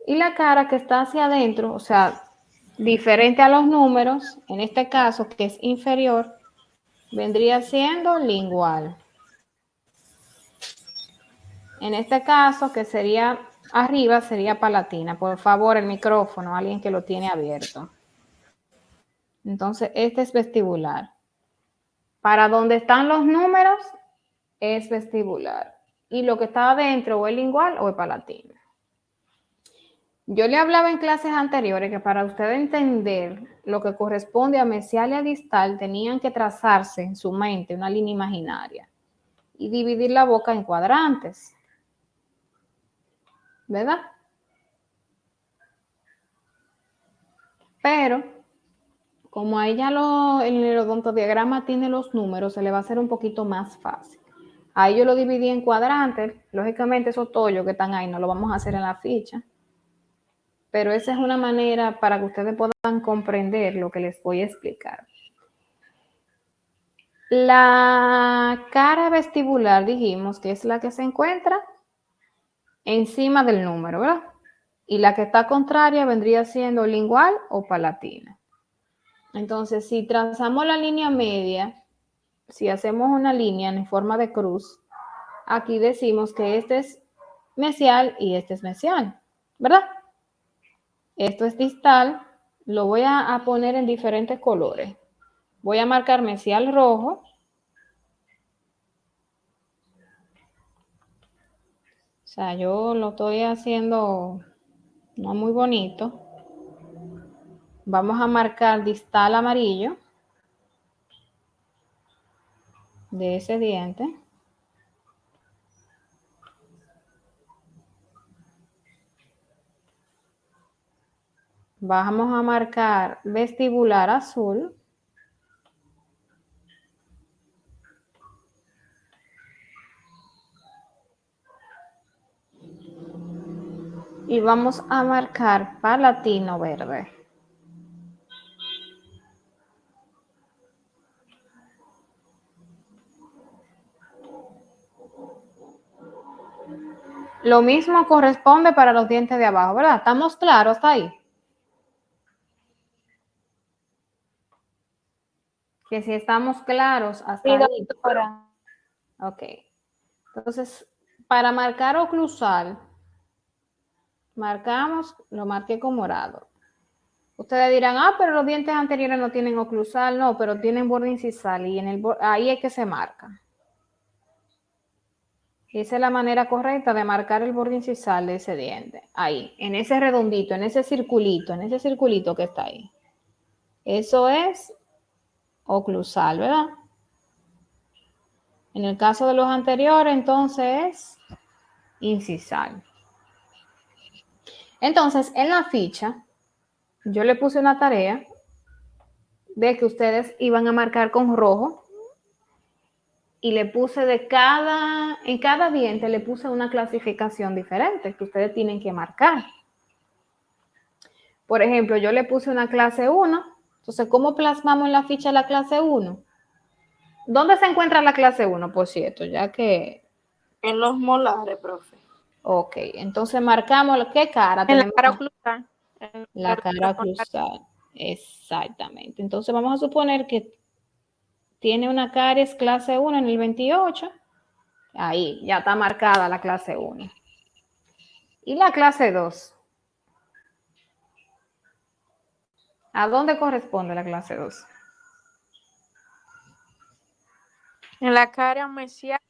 Speaker 1: Y la cara que está hacia adentro, o sea, diferente a los números, en este caso que es inferior, vendría siendo lingual. En este caso, que sería arriba, sería palatina. Por favor, el micrófono, alguien que lo tiene abierto. Entonces, este es vestibular. Para donde están los números, es vestibular. Y lo que está adentro, o es lingual o es palatina. Yo le hablaba en clases anteriores que para usted entender lo que corresponde a mesial y a distal, tenían que trazarse en su mente una línea imaginaria y dividir la boca en cuadrantes. ¿Verdad? Pero, como a ella en el odontodiagrama tiene los números, se le va a hacer un poquito más fácil. Ahí yo lo dividí en cuadrantes. Lógicamente esos tollos que están ahí no lo vamos a hacer en la ficha. Pero esa es una manera para que ustedes puedan comprender lo que les voy a explicar. La cara vestibular dijimos que es la que se encuentra encima del número, ¿verdad? Y la que está contraria vendría siendo lingual o palatina. Entonces, si trazamos la línea media, si hacemos una línea en forma de cruz, aquí decimos que este es mesial y este es mesial, ¿verdad? Esto es distal, lo voy a poner en diferentes colores. Voy a marcar mesial rojo. O sea, yo lo estoy haciendo no muy bonito. Vamos a marcar distal amarillo de ese diente. Vamos a marcar vestibular azul. Y vamos a marcar palatino verde. Lo mismo corresponde para los dientes de abajo, ¿verdad? ¿Estamos claros hasta ahí? Que si estamos claros hasta ahí.
Speaker 2: Doctora.
Speaker 1: Ok. Entonces, para marcar oclusal, marcamos, lo marqué con morado. Ustedes dirán, pero los dientes anteriores no tienen oclusal. No, pero tienen borde incisal y ahí es que se marca. Esa es la manera correcta de marcar el borde incisal de ese diente. Ahí, en ese redondito, en ese circulito que está ahí. Eso es oclusal, ¿verdad? En el caso de los anteriores, entonces es incisal. Entonces, en la ficha, yo le puse una tarea de que ustedes iban a marcar con rojo y le puse en cada diente le puse una clasificación diferente que ustedes tienen que marcar. Por ejemplo, yo le puse una clase 1. Entonces, ¿cómo plasmamos en la ficha la clase 1? ¿Dónde se encuentra la clase 1, por cierto? Ya que...
Speaker 2: En los molares, profe.
Speaker 1: Ok, entonces marcamos qué cara
Speaker 3: En la
Speaker 1: tenemos.
Speaker 3: cara oclusal.
Speaker 1: La cara cruzada, exactamente. Entonces vamos a suponer que tiene una caries clase 1 en el 28. Ahí, ya está marcada la clase 1. ¿Y la clase 2? ¿A dónde corresponde la clase 2?
Speaker 3: En la cara mesial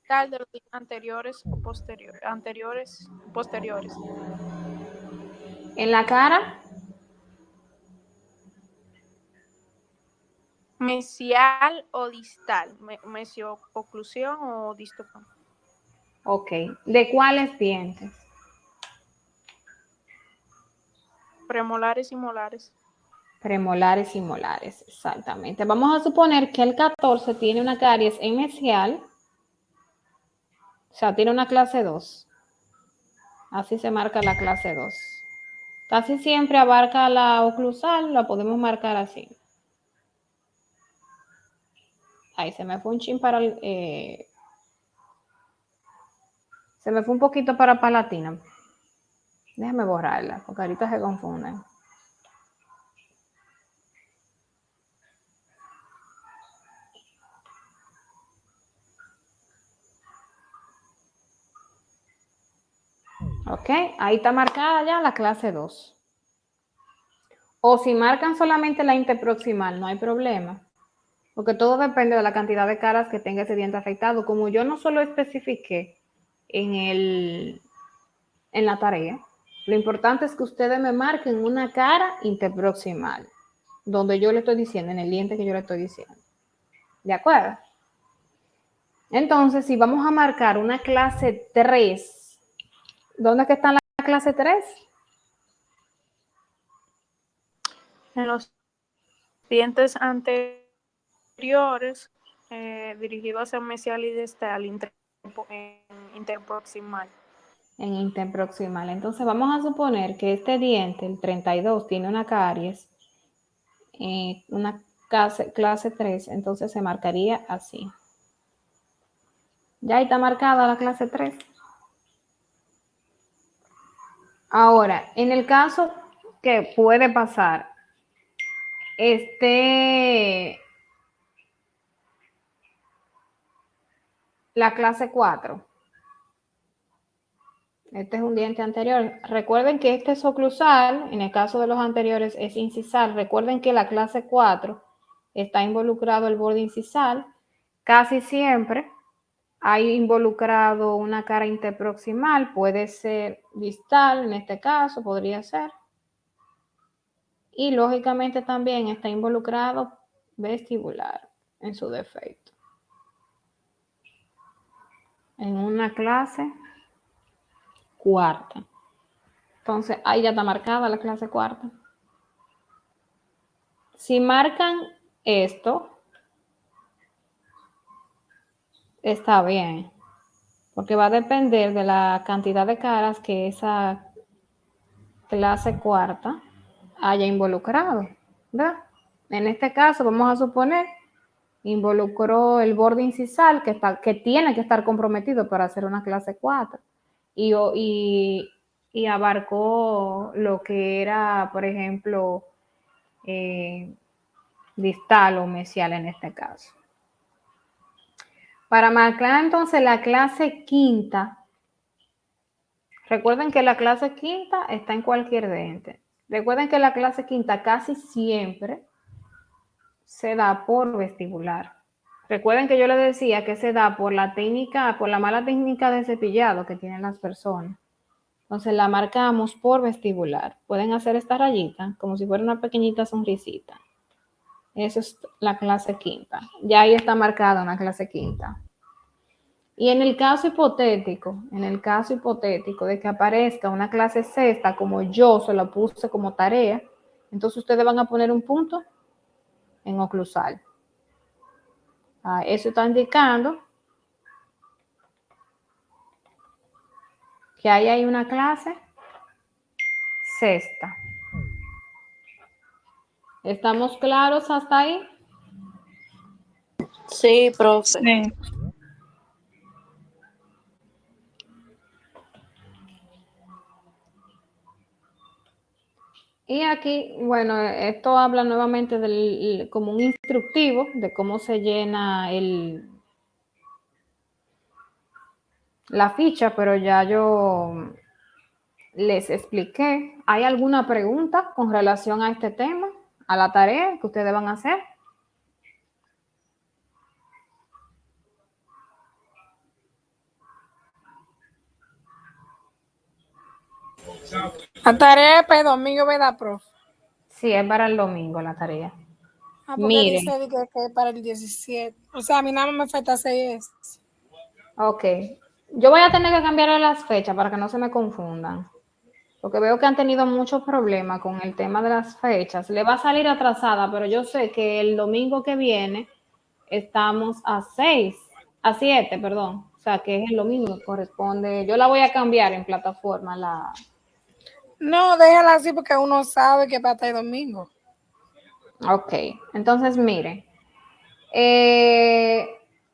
Speaker 3: de los anteriores o posteriores.
Speaker 1: En la cara,
Speaker 3: Mesial o distal, mesioclusión o distopón.
Speaker 1: ok. ¿De cuáles dientes?
Speaker 3: Premolares y molares.
Speaker 1: Premolares y molares, exactamente. Vamos a suponer que el 14 tiene una caries en mesial, o sea, tiene una clase 2. Así se marca la clase 2. Casi siempre abarca la oclusal, la podemos marcar así. Ahí se me fue un chin para se me fue un poquito para palatina. Déjame borrarla, porque ahorita se confunden. Ok, ahí está marcada ya la clase 2. O si marcan solamente la interproximal, no hay problema. Porque todo depende de la cantidad de caras que tenga ese diente afectado. Como yo no solo especifiqué en la tarea, lo importante es que ustedes me marquen una cara interproximal, donde yo le estoy diciendo, en el diente que yo le estoy diciendo. ¿De acuerdo? Entonces, si vamos a marcar una clase 3, ¿dónde es que está la clase 3?
Speaker 3: En los dientes anteriores, dirigidos hacia mesial y distal, interproximal.
Speaker 1: En interproximal. Entonces, vamos a suponer que este diente, el 32, tiene una caries, una clase 3, entonces se marcaría así. Ya ahí está marcada la clase 3. Ahora, en el caso que puede pasar, la clase 4. Este es un diente anterior. Recuerden que este es oclusal, en el caso de los anteriores es incisal. Recuerden que la clase 4 está involucrado el borde incisal. Casi siempre hay involucrado una cara interproximal, puede ser distal, en este caso podría ser. Y lógicamente también está involucrado vestibular en su defecto. En una clase cuarta. Entonces, ahí ya está marcada la clase cuarta. Si marcan esto, está bien, porque va a depender de la cantidad de caras que esa clase cuarta haya involucrado, ¿verdad? En este caso, vamos a suponer, involucró el borde incisal que tiene que estar comprometido para hacer una clase 4 y abarcó lo que era, por ejemplo, distal o mesial en este caso. Para marcar entonces la clase quinta, recuerden que la clase quinta está en cualquier diente. Recuerden que la clase quinta casi siempre se da por vestibular. Recuerden que yo les decía que se da por la mala técnica de cepillado que tienen las personas. Entonces la marcamos por vestibular. Pueden hacer esta rayita como si fuera una pequeñita sonrisita. Eso es la clase quinta. Ya ahí está marcada una clase quinta. Y en el caso hipotético de que aparezca una clase sexta como yo se la puse como tarea, entonces ustedes van a poner un punto en oclusal. Eso está indicando que ahí hay una clase sexta. ¿Estamos claros hasta ahí?
Speaker 2: Sí, profe.
Speaker 4: Sí.
Speaker 1: Y aquí, bueno, esto habla nuevamente del como un instructivo de cómo se llena la ficha, pero ya yo les expliqué. ¿Hay alguna pregunta con relación a este tema, a la tarea que ustedes van a hacer?
Speaker 5: La tarea es para el domingo, ¿verdad, profe?
Speaker 1: Sí, es para el domingo la tarea.
Speaker 5: Porque
Speaker 1: Miren.
Speaker 5: dice que es para el 17. O sea, a mí nada más me falta 6.
Speaker 1: Ok. Yo voy a tener que cambiar las fechas para que no se me confundan. Porque veo que han tenido muchos problemas con el tema de las fechas. Le va a salir atrasada, pero yo sé que el domingo que viene estamos a 7, perdón. O sea, que es el domingo que corresponde. Yo la voy a cambiar en plataforma.
Speaker 5: No, déjala así porque uno sabe que es para el domingo.
Speaker 1: Ok. Entonces, miren.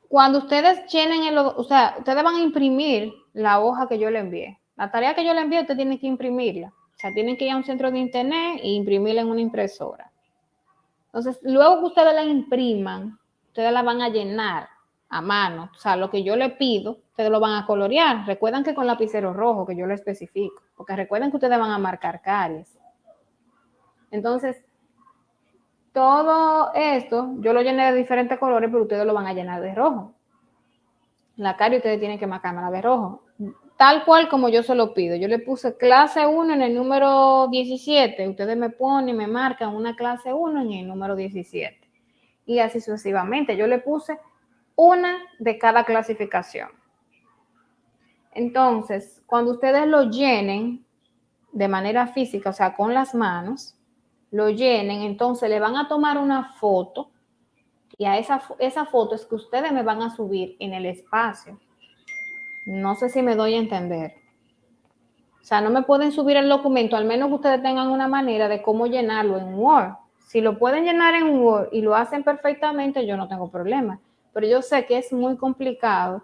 Speaker 1: Cuando ustedes llenen o sea, ustedes van a imprimir la hoja que yo le envié. La tarea que yo le envié, ustedes tienen que imprimirla. O sea, tienen que ir a un centro de internet e imprimirla en una impresora. Entonces, luego que ustedes la impriman, ustedes la van a llenar a mano. O sea, lo que yo le pido, ustedes lo van a colorear. Recuerden que con lapicero rojo, que yo lo especifico. Porque recuerden que ustedes van a marcar caries. Entonces, todo esto, yo lo llené de diferentes colores, pero ustedes lo van a llenar de rojo. La carie ustedes tienen que marcármela de rojo. Tal cual como yo se lo pido. Yo le puse clase 1 en el número 17. Ustedes me ponen y me marcan una clase 1 en el número 17. Y así sucesivamente. Yo le puse una de cada clasificación. Entonces, cuando ustedes lo llenen de manera física, o sea, con las manos, lo llenen, entonces le van a tomar una foto y a esa foto es que ustedes me van a subir en el espacio. No sé si me doy a entender. O sea, no me pueden subir el documento, al menos que ustedes tengan una manera de cómo llenarlo en Word. Si lo pueden llenar en Word y lo hacen perfectamente, yo no tengo problema. Pero yo sé que es muy complicado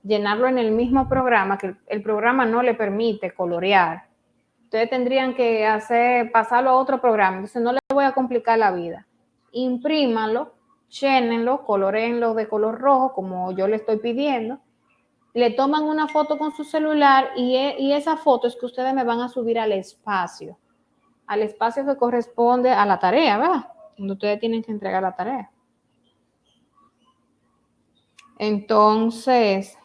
Speaker 1: llenarlo en el mismo programa, que el programa no le permite colorear. Ustedes tendrían que pasarlo a otro programa. Entonces no les voy a complicar la vida. Imprímanlo, llénenlo, coloreenlo de color rojo, como yo le estoy pidiendo. Le toman una foto con su celular y esa foto es que ustedes me van a subir al espacio que corresponde a la tarea, ¿verdad? Donde ustedes tienen que entregar la tarea. Entonces,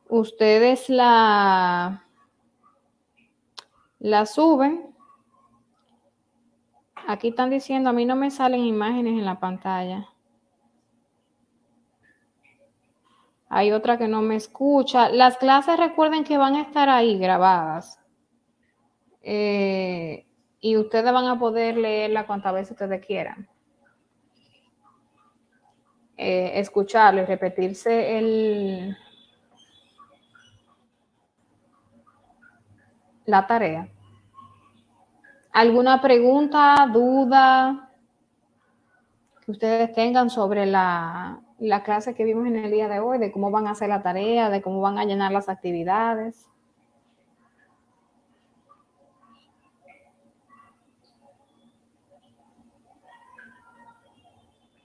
Speaker 1: ustedes la suben. Aquí están diciendo, a mí no me salen imágenes en la pantalla. Hay otra que no me escucha. Las clases recuerden que van a estar ahí grabadas. Y ustedes van a poder leerla cuantas veces ustedes quieran. Escucharlo y repetirse la tarea. ¿Alguna pregunta, duda que ustedes tengan sobre la clase que vimos en el día de hoy, de cómo van a hacer la tarea, de cómo van a llenar las actividades?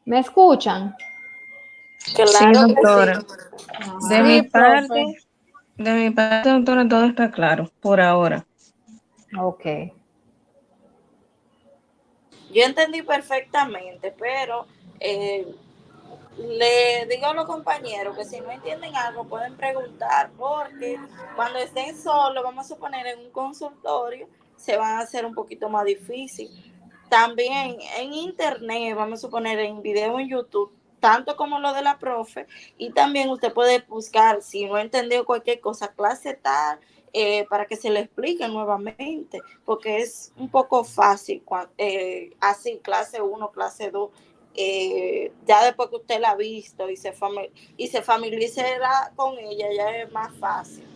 Speaker 1: ¿Me escuchan?
Speaker 2: Claro
Speaker 4: Sí,
Speaker 2: que
Speaker 4: doctora.
Speaker 2: sí.
Speaker 4: De mi parte, doctora, todo está claro por ahora.
Speaker 1: Ok.
Speaker 2: Yo entendí perfectamente, pero le digo a los compañeros que si no entienden algo pueden preguntar, porque cuando estén solos, vamos a suponer en un consultorio, se van a hacer un poquito más difícil. También en internet, vamos a suponer en video en YouTube, tanto como lo de la profe, y también usted puede buscar, si no entendió cualquier cosa, clase tal, para que se le explique nuevamente, porque es un poco fácil, así, clase 1, clase 2, ya después que usted la ha visto y se familiariza con ella, ya es más fácil.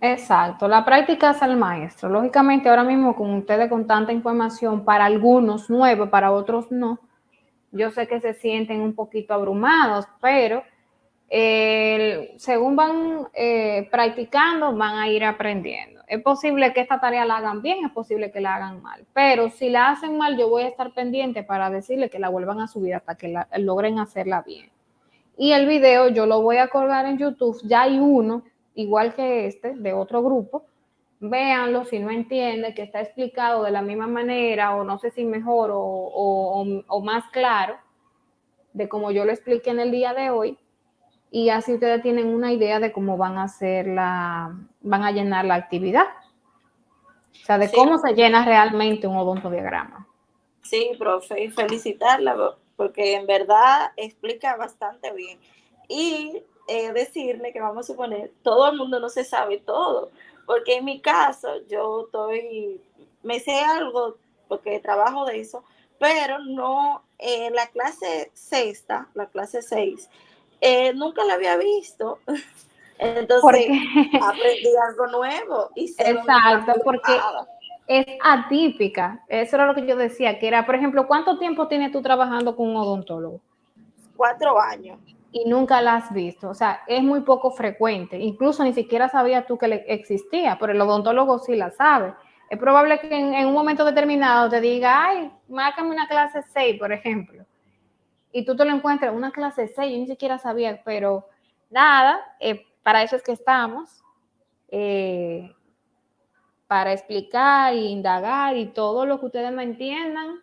Speaker 1: Exacto, la práctica es el maestro. Lógicamente, ahora mismo con ustedes con tanta información, para algunos nuevos, para otros no, yo sé que se sienten un poquito abrumados, pero según van practicando, van a ir aprendiendo. Es posible que esta tarea la hagan bien, es posible que la hagan mal, pero si la hacen mal, yo voy a estar pendiente para decirle que la vuelvan a subir hasta que logren hacerla bien. Y el video yo lo voy a colgar en YouTube, ya hay uno, igual que este, de otro grupo. Véanlo si no entienden, que está explicado de la misma manera, o no sé si mejor o más claro, de como yo lo expliqué en el día de hoy, y así ustedes tienen una idea de cómo van a van a llenar la actividad. O sea, de cómo se llena realmente un odontodiagrama.
Speaker 2: Sí, profe, y felicitarla porque en verdad explica bastante bien. Y decirle que vamos a suponer, todo el mundo no se sabe todo, porque en mi caso yo me sé algo porque trabajo de eso, pero no, la clase sexta, la clase 6, nunca la había visto. Entonces
Speaker 1: Porque,
Speaker 2: aprendí algo nuevo y sé dónde
Speaker 1: exacto,
Speaker 2: está
Speaker 1: porque
Speaker 2: colocada.
Speaker 1: es atípica. Eso era lo que yo decía, que era, por ejemplo, ¿cuánto tiempo tienes tú trabajando con un odontólogo?
Speaker 2: 4 años.
Speaker 1: Y nunca la has visto. O sea, es muy poco frecuente. Incluso ni siquiera sabías tú que existía, pero el odontólogo sí la sabe. Es probable que en un momento determinado te diga, ay, márcame una clase 6, por ejemplo. Y tú te lo encuentras, una clase 6, yo ni siquiera sabía, pero nada, para eso es que estamos. Para explicar e indagar y todo lo que ustedes no entiendan,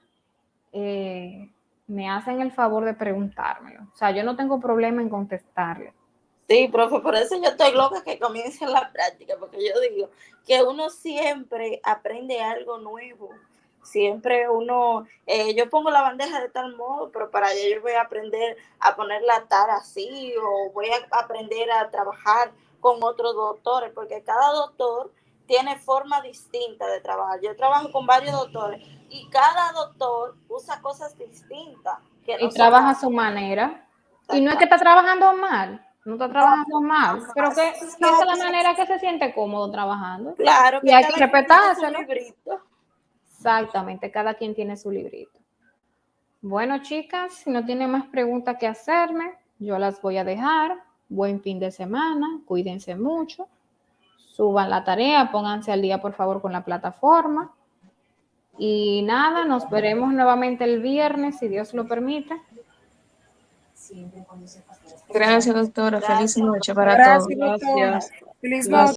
Speaker 1: me hacen el favor de preguntármelo. O sea, yo no tengo problema en contestarle.
Speaker 2: Sí, profe, por eso yo estoy loca que comience la práctica, porque yo digo que uno siempre aprende algo nuevo. Siempre yo pongo la bandeja de tal modo, pero para allá yo voy a aprender a poner la tara así, o voy a aprender a trabajar con otros doctores, porque cada doctor tiene forma distinta de trabajar. Yo trabajo con varios doctores y cada doctor usa cosas distintas que no
Speaker 1: Y
Speaker 2: son
Speaker 1: trabaja a
Speaker 2: las
Speaker 1: su manera. Y no es que
Speaker 2: mismas.
Speaker 1: está trabajando mal, no está trabajando mal, pero que
Speaker 2: Entonces,
Speaker 1: esa es la manera que se siente cómodo trabajando.
Speaker 2: claro
Speaker 1: Y
Speaker 2: que
Speaker 1: hay que
Speaker 2: cada quien tiene su
Speaker 1: respetárselo.
Speaker 2: librito.
Speaker 1: Exactamente, cada quien tiene su librito. Bueno, chicas, si no tienen más preguntas que hacerme, yo las voy a dejar. Buen fin de semana, cuídense mucho, suban la tarea, pónganse al día por favor con la plataforma. Y nada, nos veremos nuevamente el viernes, si Dios lo permite.
Speaker 4: Gracias, doctora. Feliz
Speaker 2: Gracias.
Speaker 4: noche para todos.
Speaker 5: Gracias, doctora.
Speaker 3: Gracias.
Speaker 5: Feliz
Speaker 3: Gracias.
Speaker 5: noche.